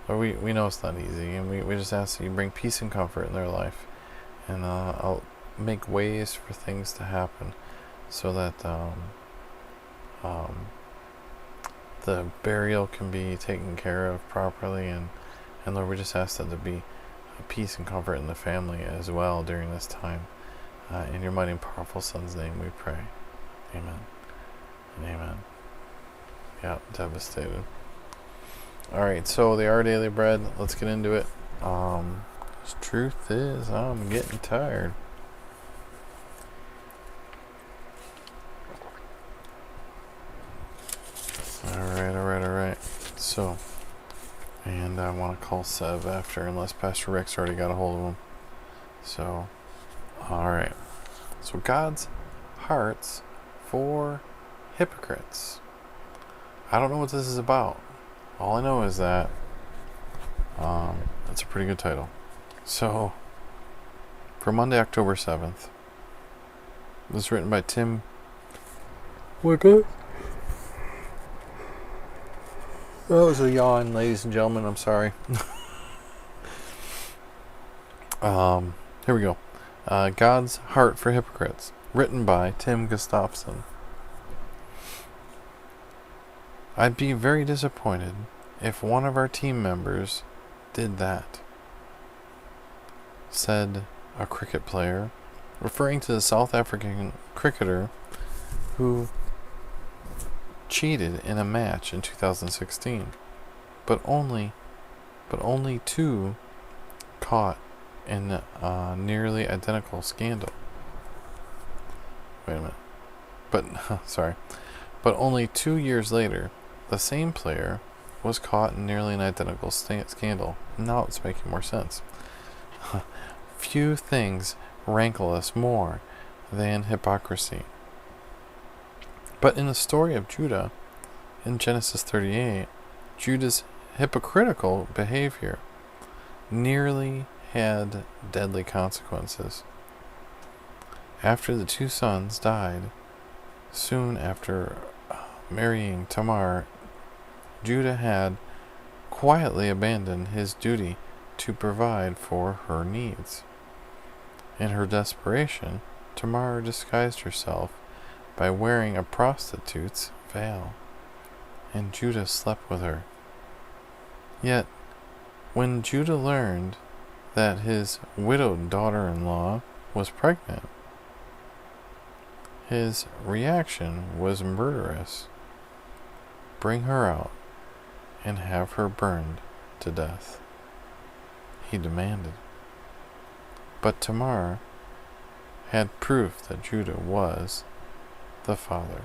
Lord, we know it's not easy, and we just ask that you bring peace and comfort in their life, and I'll make ways for things to happen so that the burial can be taken care of properly, and Lord, we just ask that there be peace and comfort in the family as well during this time. In your mighty and powerful Son's name we pray. Amen and amen. Yeah, devastated. Alright, so the Our Daily Bread, let's get into it. The truth is, I'm getting tired. Alright. So, and I want to call Sev after, unless Pastor Rick's already got a hold of him. So, alright. So, God's hearts for hypocrites. I don't know what this is about. All I know is that it's That's a pretty good title. So, for Monday, October 7th, it was written by Tim. What good? That was a yawn, ladies and gentlemen. I'm sorry. Here we go. God's Heart for Hypocrites, written by Tim Gustafson. I'd be very disappointed if one of our team members did that, said a cricket player, referring to the South African cricketer who cheated in a match in 2016, but only two caught in a nearly identical scandal. Wait a minute. But only 2 years later, the same player was caught in nearly an identical scandal. Now it's making more sense. Few things rankle us more than hypocrisy. But in the story of Judah, in Genesis 38, Judah's hypocritical behavior nearly had deadly consequences. After the two sons died, soon after marrying Tamar, Judah had quietly abandoned his duty to provide for her needs. In her desperation, Tamar disguised herself by wearing a prostitute's veil, and Judah slept with her. Yet, when Judah learned that his widowed daughter-in-law was pregnant, his reaction was murderous. Bring her out and have her burned to death, he demanded. But Tamar had proof that Judah was the father.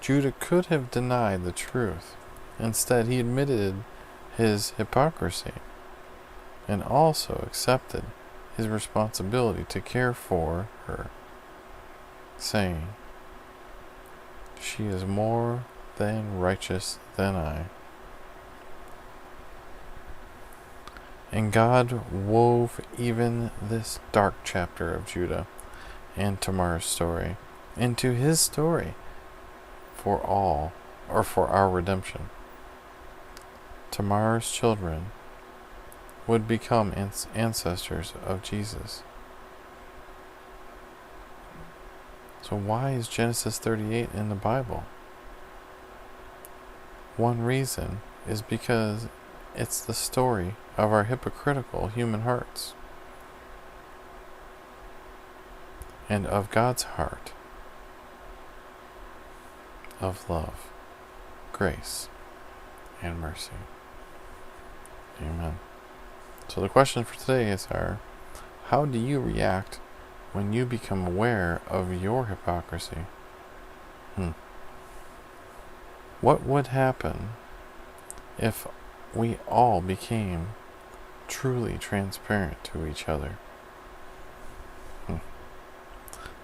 Judah could have denied the truth. Instead, he admitted his hypocrisy and also accepted his responsibility to care for her, saying, "She is more than righteous than I." And God wove even this dark chapter of Judah and Tamar's story into his story for our redemption. Tamar's children would become ancestors of Jesus. So why is Genesis 38 in the Bible? One reason is because it's the story of our hypocritical human hearts and of God's heart of love, grace, and mercy. Amen. So the question for today is how do you react when you become aware of your hypocrisy? What would happen if we all became truly transparent to each other?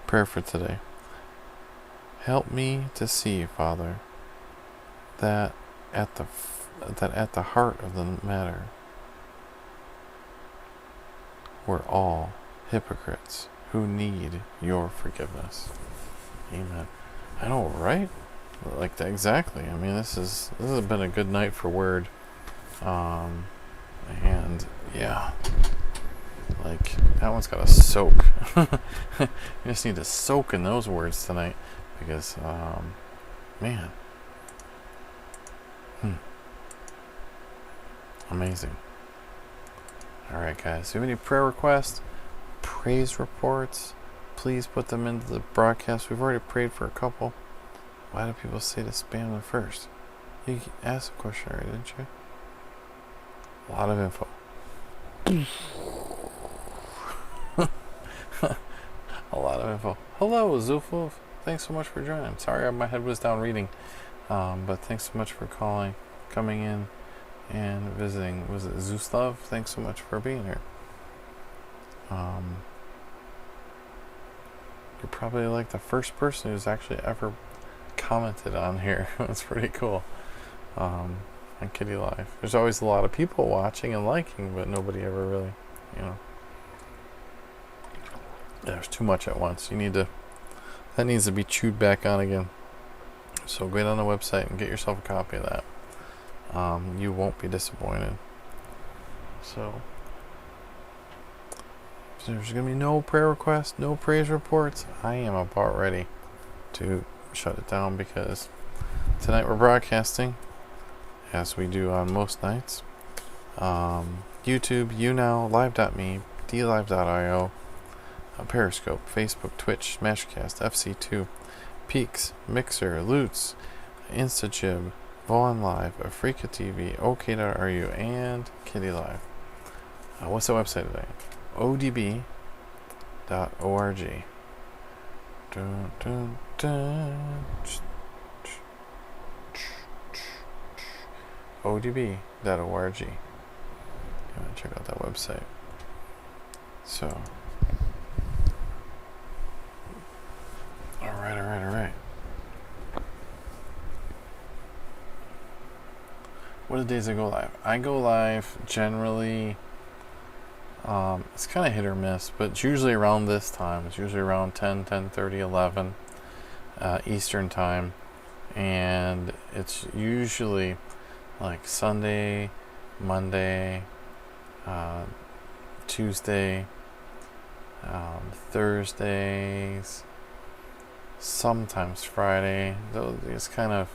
Prayer for today. Help me to see, Father, that at the heart of the matter, we're all hypocrites who need your forgiveness. Amen. I know, right? Like that, exactly. I mean, this has been a good night for word. And yeah, like that one's got to soak. You just need to soak in those words tonight because, man, amazing. All right, guys. If you have any prayer requests, praise reports, please put them into the broadcast. We've already prayed for a couple. Why do people say to spam them first? You asked a question already, didn't you? A lot of info. A lot of info. Hello, Zufuf. Thanks so much for joining. Sorry, my head was down reading. But thanks so much for coming in and visiting. Was it Zuslav? Thanks so much for being here. You're probably like the first person who's actually ever commented on here. That's pretty cool. on Kitty Live. There's always a lot of people watching and liking, but nobody ever really, you know. There's too much at once. That needs to be chewed back on again. So go on the website and get yourself a copy of that. You won't be disappointed. So there's going to be no prayer requests, no praise reports. I am about ready to shut it down because tonight we're broadcasting, as we do on most nights. YouTube, YouNow, Live.me, DLive.io, Periscope, Facebook, Twitch, Smashcast, FC2, Peaks, Mixer, Loots, InstaJib, Vaughn Live, Africa TV, OK.ru, and Kitty Live. What's the website today? odb.org. Dun, dun, dun. odb.org. Check out that website. So, all right. What are the days I go live? I go live generally, it's kind of hit or miss, but it's usually around this time. It's usually around 10, 10:30, 11 Eastern time, and it's usually like Sunday, Monday, Tuesday, Thursdays, sometimes Friday. It's kind of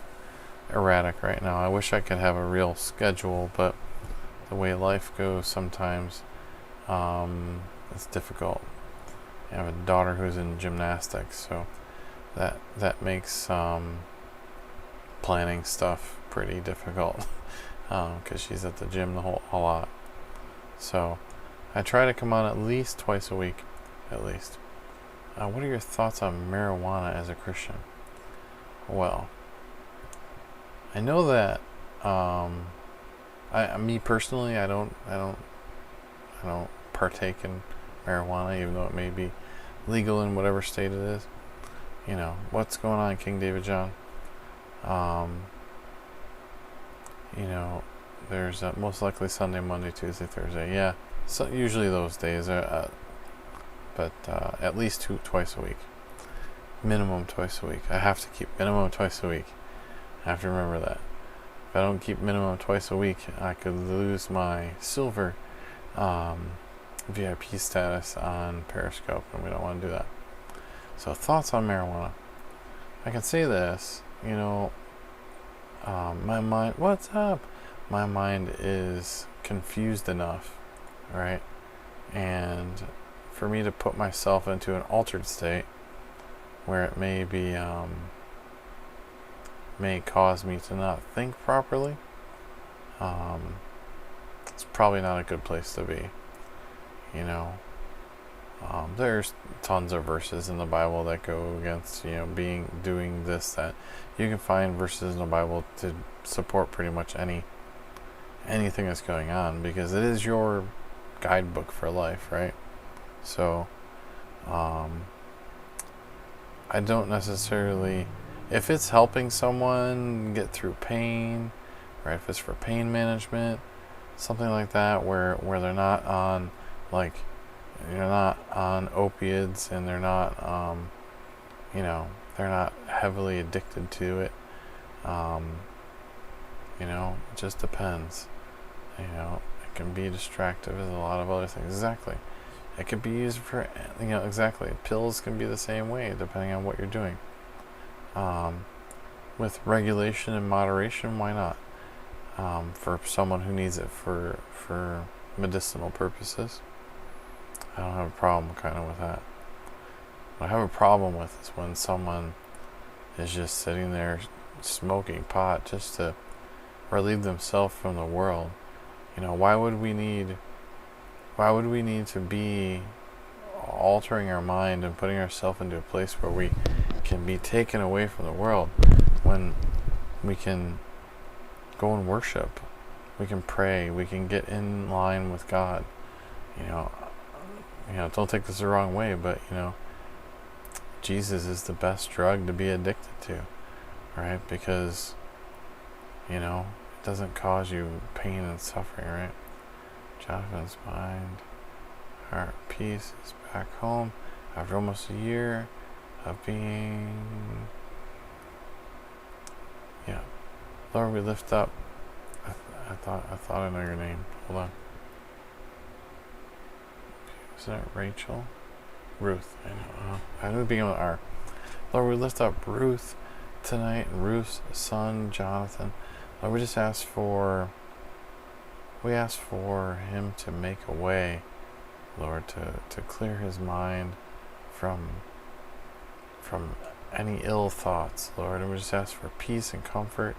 erratic right now. I wish I could have a real schedule, but the way life goes sometimes, it's difficult. I have a daughter who's in gymnastics, so that makes planning stuff pretty difficult because she's at the gym a lot. So I try to come on at least twice a week, at least. What are your thoughts on marijuana as a Christian? Well, I know that me personally, I don't partake in marijuana, even though it may be legal in whatever state it is. You know, what's going on, King David John? You know, there's most likely Sunday, Monday, Tuesday, Thursday. Yeah, so usually those days, but at least twice a week. Minimum twice a week. I have to keep minimum twice a week. I have to remember that. If I don't keep minimum twice a week, I could lose my silver VIP status on Periscope, and we don't want to do that. So thoughts on marijuana. I can say this, you know, my mind, what's up? My mind is confused enough, right? And for me to put myself into an altered state where it may be, may cause me to not think properly, it's probably not a good place to be, you know. There's tons of verses in the Bible that go against, you know, doing this, that. You can find verses in the Bible to support pretty much anything that's going on, because it is your guidebook for life, right? So, I don't necessarily, if it's helping someone get through pain, right? If it's for pain management, something like that, where they're not on, like, you're not on opiates, and they're not, you know, they're not heavily addicted to it. You know, it just depends. You know, it can be distractive as a lot of other things. Exactly. It could be used for, you know, exactly. Pills can be the same way, depending on what you're doing. With regulation and moderation, why not? For someone who needs it for medicinal purposes, I don't have a problem kind of with that. What I have a problem with is when someone is just sitting there smoking pot just to relieve themselves from the world. You know, why would we need to be altering our mind and putting ourselves into a place where we can be taken away from the world when we can go and worship, we can pray, we can get in line with God? You know, don't take this the wrong way, but, you know, Jesus is the best drug to be addicted to, right? Because, you know, doesn't cause you pain and suffering, right? Jonathan's mind, heart, peace is back home after almost a year of being. Yeah. Lord, we lift up. I thought I know your name. Hold on. Isn't it Rachel? Ruth. I know. I knew it began with R. Lord, we lift up Ruth tonight, and Ruth's son, Jonathan. Lord, we just ask for him to make a way, Lord, to clear his mind from any ill thoughts, Lord. And we just ask for peace and comfort.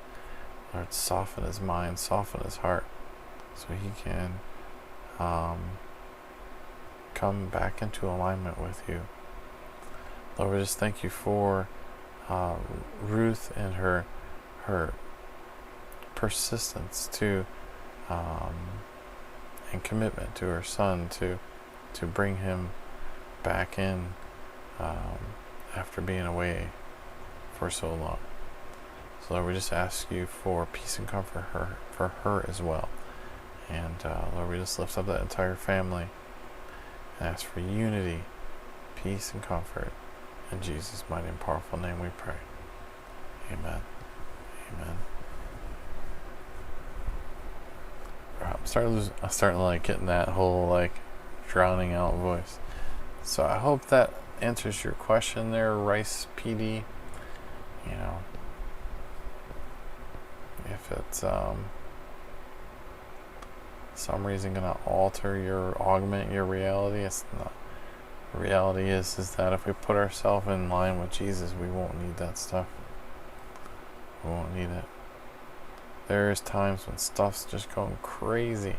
Lord, soften his mind, soften his heart, so he can come back into alignment with you. Lord, we just thank you for Ruth and her persistence to and commitment to her son to bring him back in after being away for so long. So Lord, we just ask you for peace and comfort for her as well. And Lord, we just lift up that entire family and ask for unity, peace, and comfort. In Jesus' mighty and powerful name we pray. Amen. Amen. I'm starting to like getting that whole like drowning out voice. So I hope that answers your question there, Rice PD. You know, if it's some reason gonna augment your reality, it's not. The reality is that if we put ourselves in line with Jesus, we won't need that stuff. We won't need it. There's times when stuff's just going crazy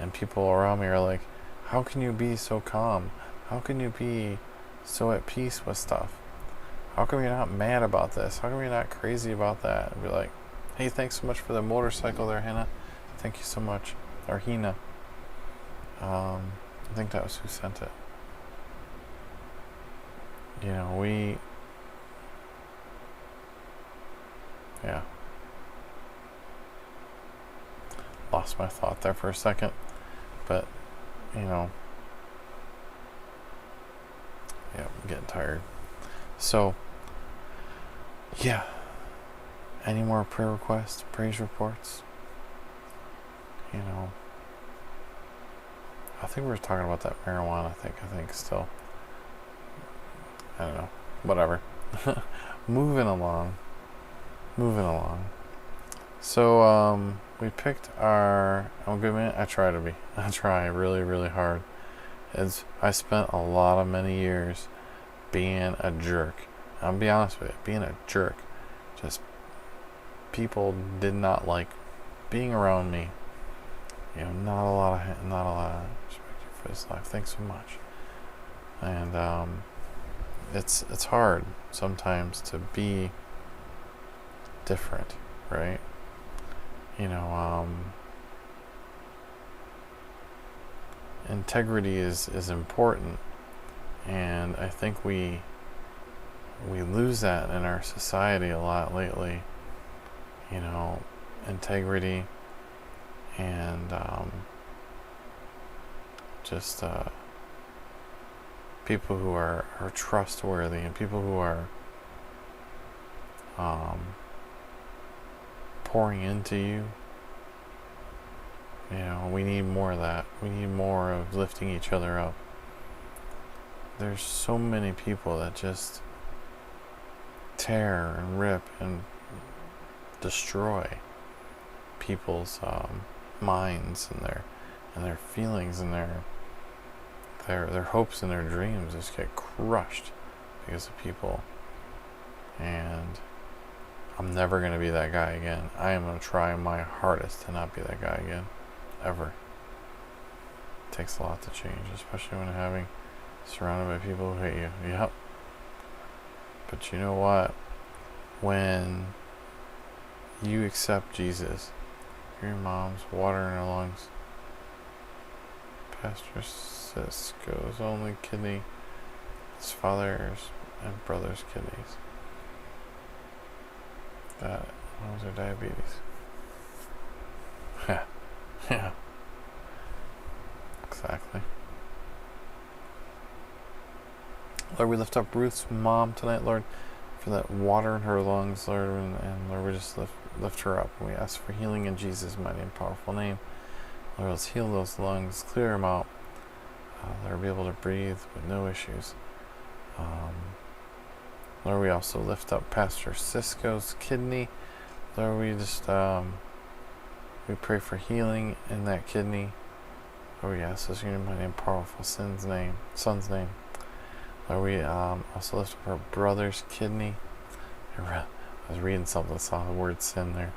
and people around me are like, how can you be so calm? How can you be so at peace with stuff? How come you're not mad about this? How come you're not crazy about that? And be like, hey, thanks so much for the motorcycle there, Hannah. Thank you so much. Or Hina. I think that was who sent it. You know, yeah. Lost my thought there for a second. But, you know, yeah, I'm getting tired. So, yeah. Any more prayer requests, praise reports? You know, I think we were talking about that marijuana. I think still. I don't know. Whatever. Moving along. So, we picked our. I'm a good man. I try to be. I try really, really hard. I spent many years being a jerk. I'll be honest with you. Being a jerk. Just people did not like being around me. You know, not a lot of respect for this life. Thanks so much. And it's hard sometimes to be different, right? You know, integrity is important, and I think we lose that in our society a lot lately. You know, integrity and just people who are trustworthy and people who are pouring into you. You know, we need more of that. We need more of lifting each other up. There's so many people that just tear and rip and destroy people's minds and their feelings and their hopes and their dreams just get crushed because of people. And I'm never going to be that guy again. I am going to try my hardest to not be that guy again, ever. It takes a lot to change, especially when you're surrounded by people who hate you. Yep. But you know what? When you accept Jesus, your mom's water in her lungs. Pastor Cisco's only kidney, his father's and brother's kidneys. That was her diabetes. Yeah. Yeah. Exactly. Lord, we lift up Ruth's mom tonight, Lord, for that water in her lungs, Lord, and Lord, we just lift her up. And we ask for healing in Jesus' mighty and powerful name. Lord, let's heal those lungs, clear them out. Let her be able to breathe with no issues. Lord, we also lift up Pastor Cisco's kidney. Lord, we just we pray for healing in that kidney. Lord, we ask this in your mighty and powerful son's name. Lord, we also lift up our brother's kidney. I was reading something, saw the word sin there.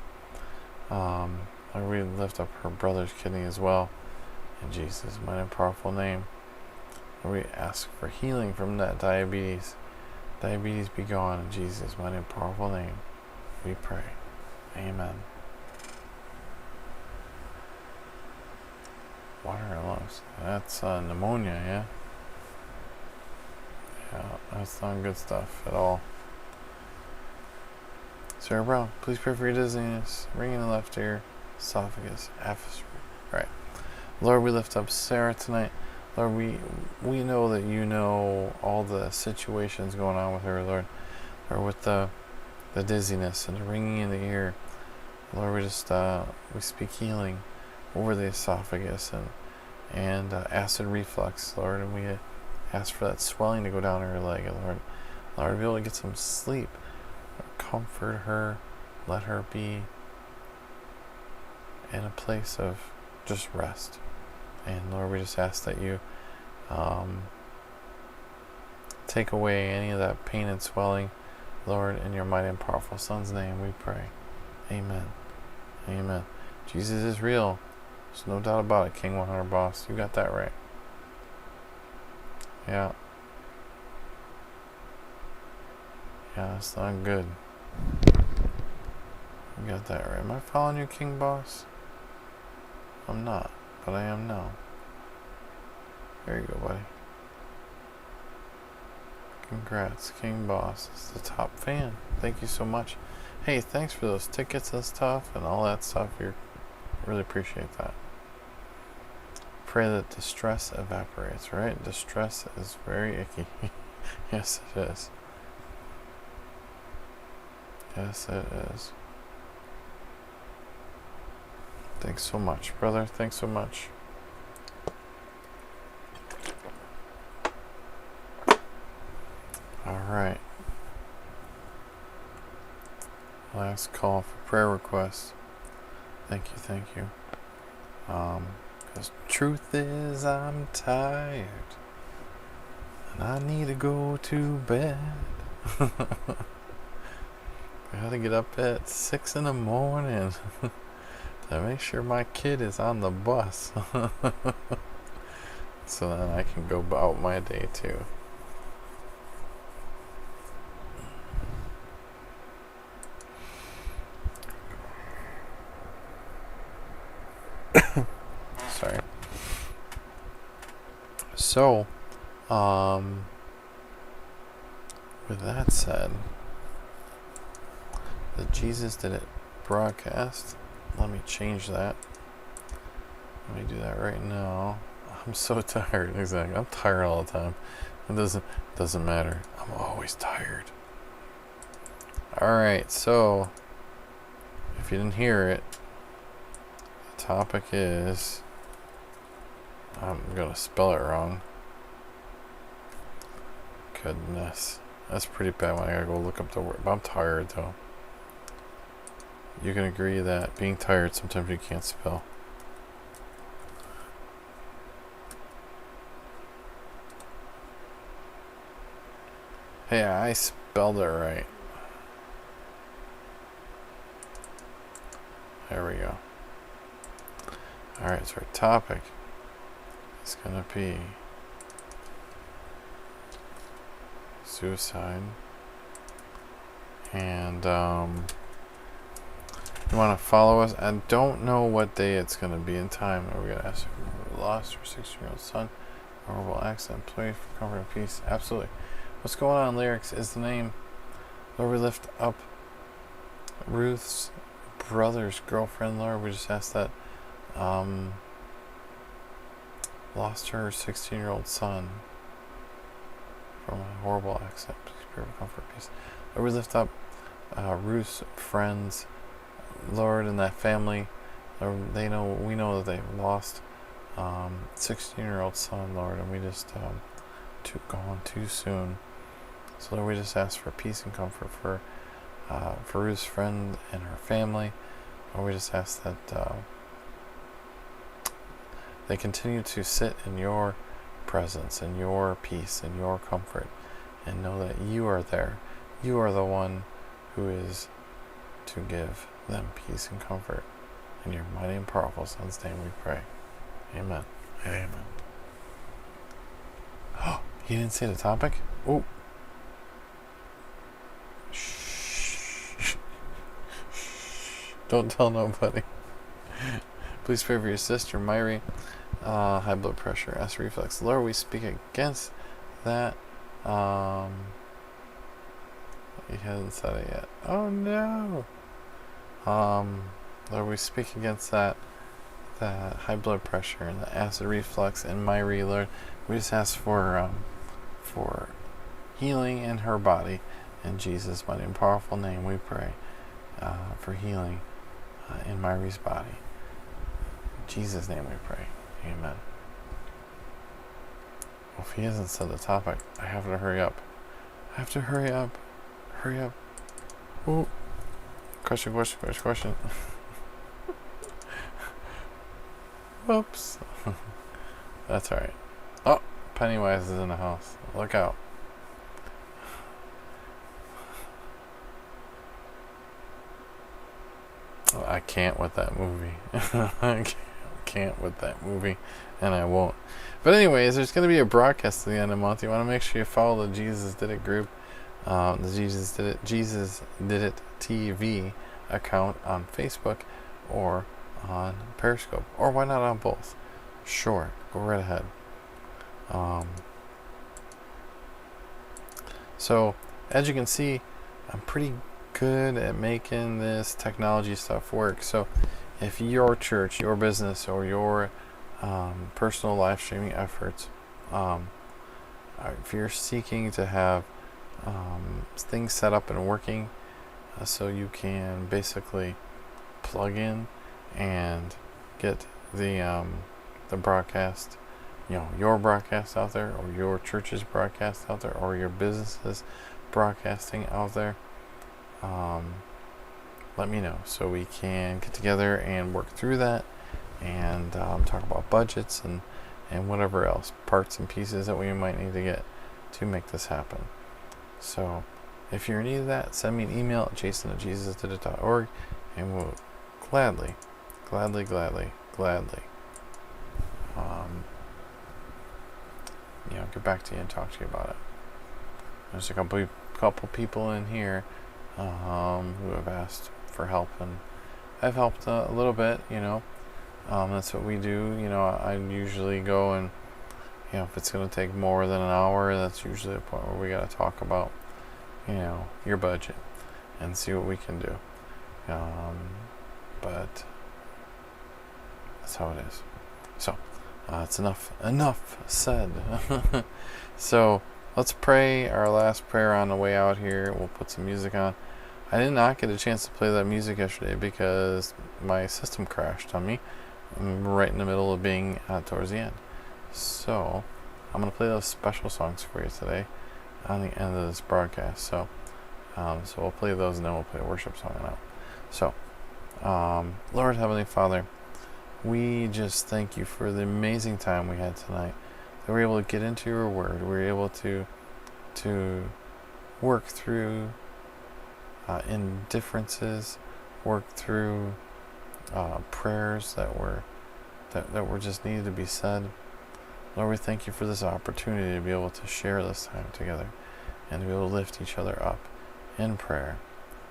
Lord, we lift up her brother's kidney as well. In Jesus' mighty and powerful name. Lord, we ask for healing from that diabetes. Diabetes be gone in Jesus' mighty and powerful name. We pray. Amen. Water in our lungs. That's pneumonia, yeah? Yeah, that's not good stuff at all. Sarah Brown, please pray for your dizziness, ringing in the left ear, esophagus, aphosphere. Alright. Lord, we lift up Sarah tonight. Lord, we know that you know all the situations going on with her, Lord. Or with the dizziness and the ringing in the ear. Lord, we just we speak healing over the esophagus and acid reflux, Lord, and we ask for that swelling to go down her leg, Lord, be able to get some sleep. Comfort her, let her be in a place of just rest. And Lord, we just ask that you take away any of that pain and swelling, Lord, in your mighty and powerful Son's name we pray. Amen. Amen. Jesus is real. There's no doubt about it, King 100 Boss. You got that right. Yeah. Yeah, that's not good. You got that right. Am I following you, King Boss? I'm not, but I am now. There you go, buddy. Congrats, King Boss is the top fan. Thank you so much. Hey, thanks for those tickets and stuff and all that stuff. We really appreciate that. Pray that distress evaporates, right? Distress is very icky. Yes, it is. Yes, it is. Thanks so much, brother. Thanks so much. All right. Last call for prayer requests. Thank you, thank you. Because truth is I'm tired and I need to go to bed. I gotta get up at 6 in the morning to make sure my kid is on the bus. So then I can go about my day too. Sorry. So, with that said, the Jesus Did It broadcast. Let me change that. Let me do that right now. I'm so tired. Exactly. I'm tired all the time. It doesn't matter. I'm always tired. Alright, so if you didn't hear it, the topic is, I'm gonna spell it wrong. Goodness. That's pretty bad when I gotta go look up the word. But I'm tired though. You can agree that being tired, sometimes you can't spell. Hey, I spelled it right. There we go. Alright, so our topic is gonna be suicide. And you want to follow us? I don't know what day it's going to be in time. Are we going to ask if we lost our 16-year-old son? Horrible accident. Pray for comfort and peace. Absolutely. What's going on, Lyrics, is the name. Lord, we lift up Ruth's brother's girlfriend, Lord. We just ask that lost her 16-year-old son from a horrible accident. Spirit of comfort, peace. Lord, we lift up Ruth's friends, Lord, and that family. Lord, we know that they've lost 16-year-old son, Lord, and we just gone too soon. So Lord, we just ask for peace and comfort for Ruth's friend and her family. Lord, we just ask that they continue to sit in your presence, in your peace, in your comfort, and know that you are there. You are the one who is to give them peace and comfort. In your mighty and powerful Son's name we pray. Amen. Amen. Oh, he didn't say the topic? Oh. Shh. Don't tell nobody. Please pray for your sister, Myri. High blood pressure, acid reflux. Lord, we speak against that. He hasn't said it yet. Oh no. Lord, we speak against that high blood pressure and the acid reflux in Myri, Lord. We just ask for healing in her body. In Jesus' mighty and powerful name we pray for healing in Myri's body. In Jesus' name we pray. Amen. Well, if he hasn't said the topic, I have to hurry up. Hurry up. Ooh. Question. Whoops. That's alright. Oh, Pennywise is in the house. Look out. Oh, I can't with that movie. I can't with that movie, and I won't. But anyways, there's going to be a broadcast at the end of the month. You want to make sure you follow the Jesus Did It group, the Jesus Did It TV account on Facebook or on Periscope, or why not on both? Sure, go right ahead. So as you can see, I'm pretty good at making this technology stuff work. So if your church, your business, or your personal live streaming efforts, if you're seeking to have things set up and working, so you can basically plug in and get the broadcast, your broadcast out there, or your church's broadcast out there, or your business's broadcasting out there, let me know so we can get together and work through that and talk about budgets and whatever else, parts and pieces that we might need to get to make this happen. So if you're in need of that, send me an email at jason@jesusdidit.org, and we'll gladly get back to you and talk to you about it. There's a couple people in here who have asked for help, and I've helped a little bit. That's what we do. I usually go and if it's going to take more than an hour, that's usually the point where we got to talk about your budget and see what we can do. But that's how it is. So it's enough said. So let's pray our last prayer on the way out here. We'll put some music on. I did not get a chance to play that music yesterday because my system crashed on me right in the middle of being towards the end. So I'm going to play those special songs for you today on the end of this broadcast. So we'll play those, and then we'll play a worship song out. So Lord Heavenly Father, we just thank you for the amazing time we had tonight, that we were able to get into your word. We were able to work through indifferences, work through prayers that were just needed to be said. Lord, we thank you for this opportunity to be able to share this time together and to be able to lift each other up in prayer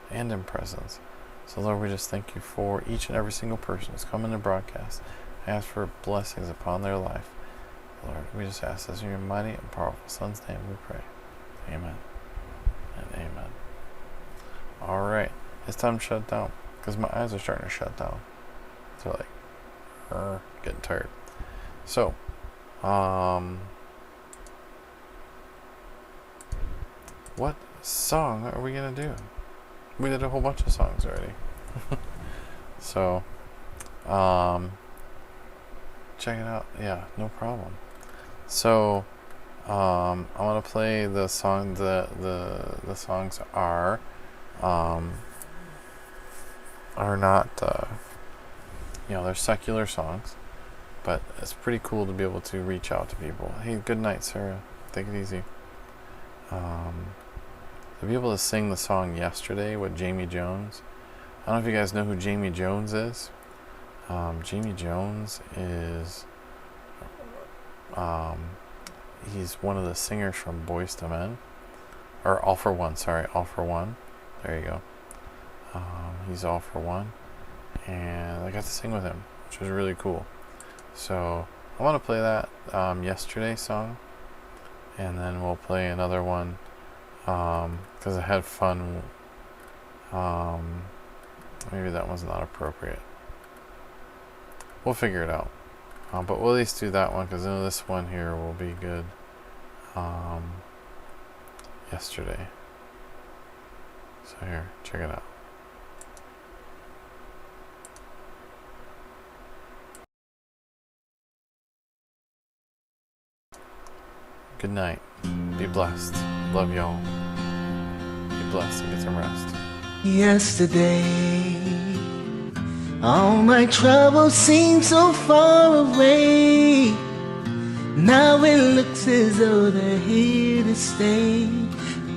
and in presence. So Lord, we just thank you for each and every single person who's come in the broadcast. I ask for blessings upon their life. Lord, we just ask this in your mighty and powerful Son's name we pray. Amen and amen. Alright, it's time to shut down because my eyes are starting to shut down. They're like, Getting tired. So, what song are we gonna do? We did a whole bunch of songs already. So, check it out. Yeah, no problem. So, I'm gonna play the song. The songs are not they're secular songs, but it's pretty cool to be able to reach out to people. Hey, good night, Sarah. Take it easy. To be able to sing the song Yesterday with Jamie Jones. I don't know if you guys know who Jamie Jones is. Jamie Jones is he's one of the singers from Boyz II Men, or All for One. Sorry, All for One. There you go. He's All for One, and I got to sing with him, which was really cool. So I want to play that Yesterday song, and then we'll play another one because I had fun. Maybe that one's not appropriate. We'll figure it out. But we'll at least do that one because I know this one here will be good. Yesterday. So here, check it out. Good night. Be blessed. Love y'all. Be blessed and get some rest. Yesterday, all my troubles seem so far away. Now it looks as though they're here to stay.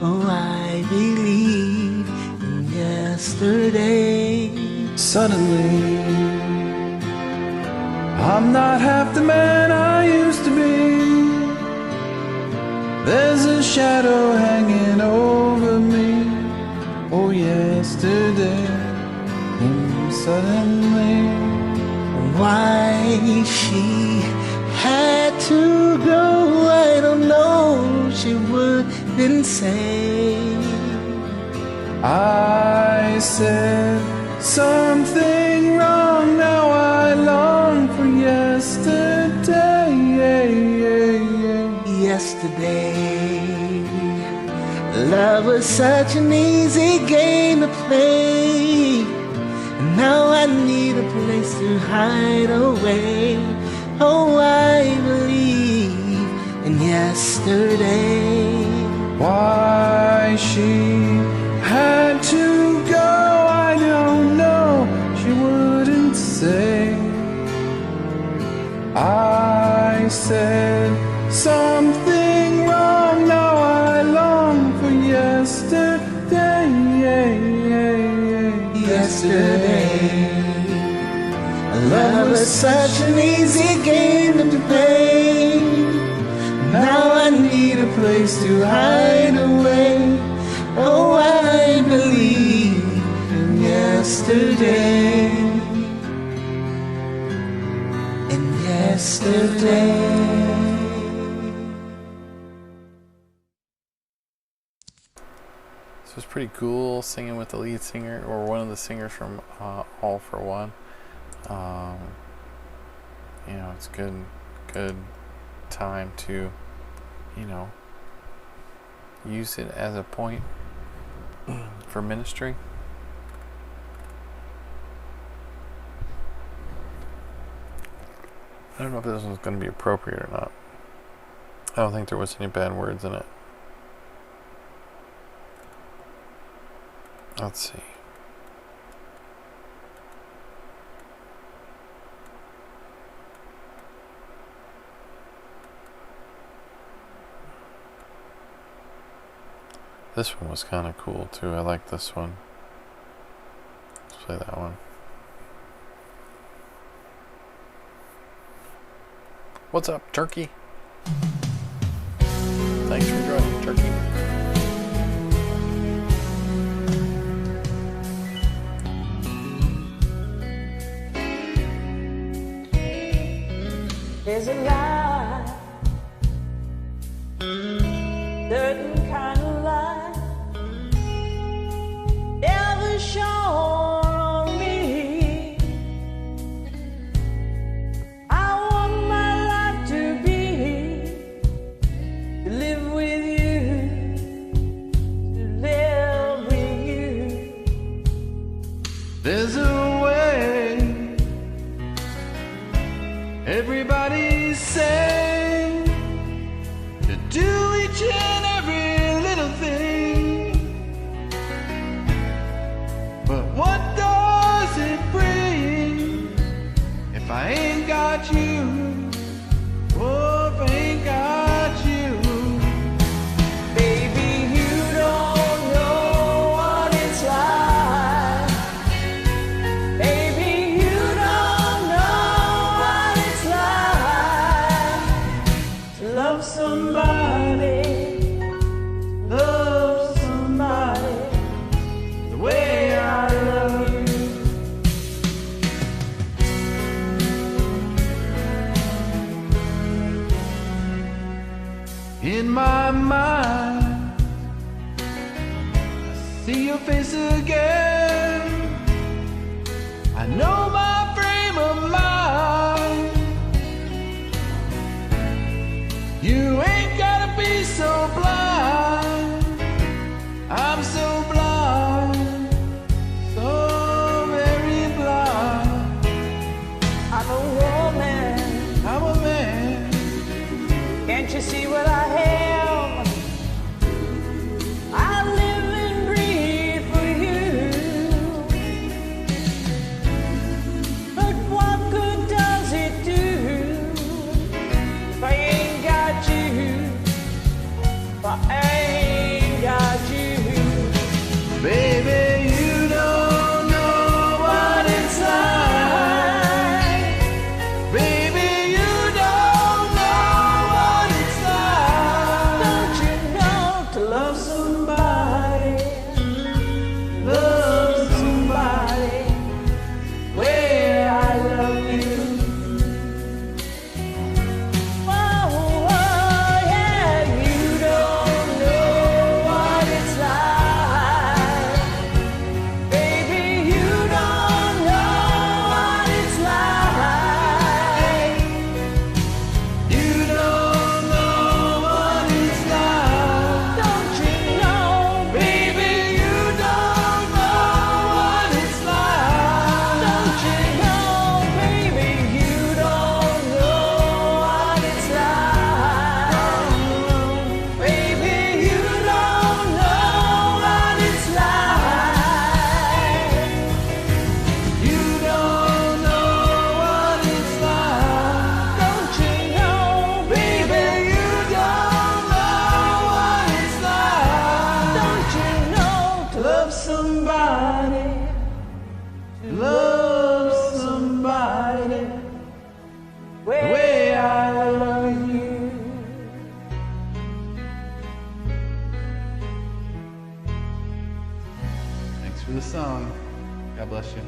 Oh, I believe in yesterday. Suddenly, I'm not half the man I used to be. There's a shadow hanging over me. Oh, yesterday, and suddenly, why she had to go, I don't know. She wouldn't say. I said something wrong. Now I long for yesterday. Yesterday, love was such an easy game to play. And now I need a place to hide away. Oh, I believe in yesterday. Why she had to go, I don't know. She wouldn't say. I said something wrong. Now I long for yesterday. Yesterday, love was such an easy game to play. Now I need a place to hide away. Oh, I believe in yesterday. In yesterday. So it's pretty cool singing with the lead singer or one of the singers from All for One. It's good time to, use it as a point for ministry. I don't know if this one's going to be appropriate or not. I don't think there was any bad words in it. Let's see. This one was kind of cool too. I like this one. Let's play that one. What's up, Turkey? Thanks for joining, Turkey. There's a light, certain kind of light, ever shone on me. There's a way. Everybody's saying to do each and every little thing, but what does it bring if I ain't got you? Oh, if I ain't got you. Baby, you don't know what it's like. Baby, you don't know what it's like to love somebody, love somebody the way I love you. In my mind, I see your face again. I know my frame of mind. You ain't gotta be so blind. I'm so blind, so very blind. I'm a woman, I'm a man. can't you see what I am? I live and breathe for you. But what good does it do if I ain't got you? If I ain't got you. Baby, you don't know what it's like. Baby, you don't know what it's like. Don't you know to love somebody, love somebody where I love you? Oh, yeah, you don't know what it's like. Baby, you don't know what it's like. You don't know what it's like. Don't you know, Baby, you don't know what it's like. don't you know, baby, you don't know what it's like. Baby, you don't know what it's like. You don't know what it's like. Don't you know, Baby, you don't know what it's like. don't you know to Love somebody, love somebody the way I love you. Thanks for the song. God bless you.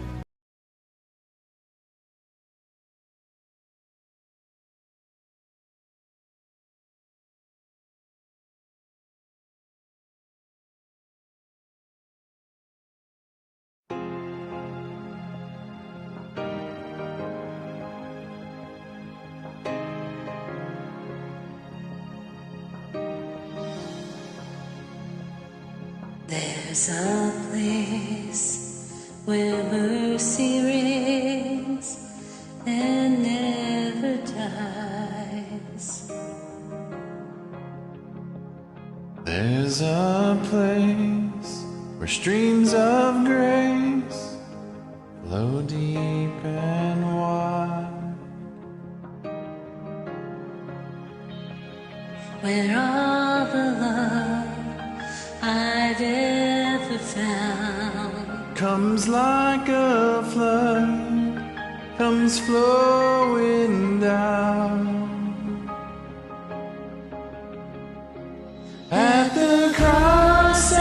There's a place where mercy reigns and never dies. There's a place where streams of grace flow deep and wide, Where all the love I've ever found comes like a flood, comes flowing down. At the cross,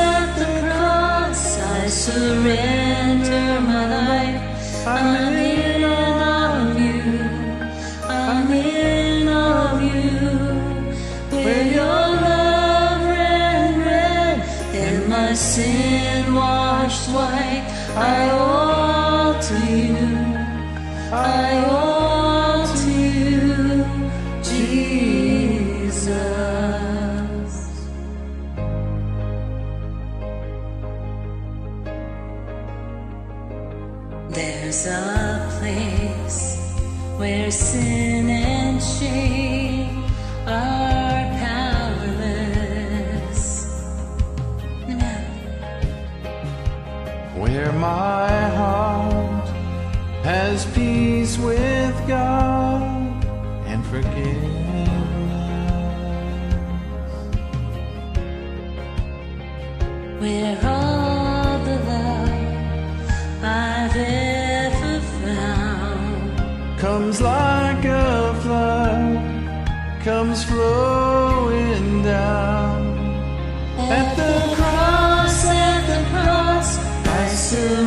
I surrender my life. I'm in all of you. I'm in all of you. Where your love ran red and my sin washed white. I owe to you. I owe to you, Jesus. There's a place where sin and shame are powerless. Where my heart has peace with God and forgiveness. Where all the love I've ever found Comes like a flood, comes flowing down. At the cross, I surrender.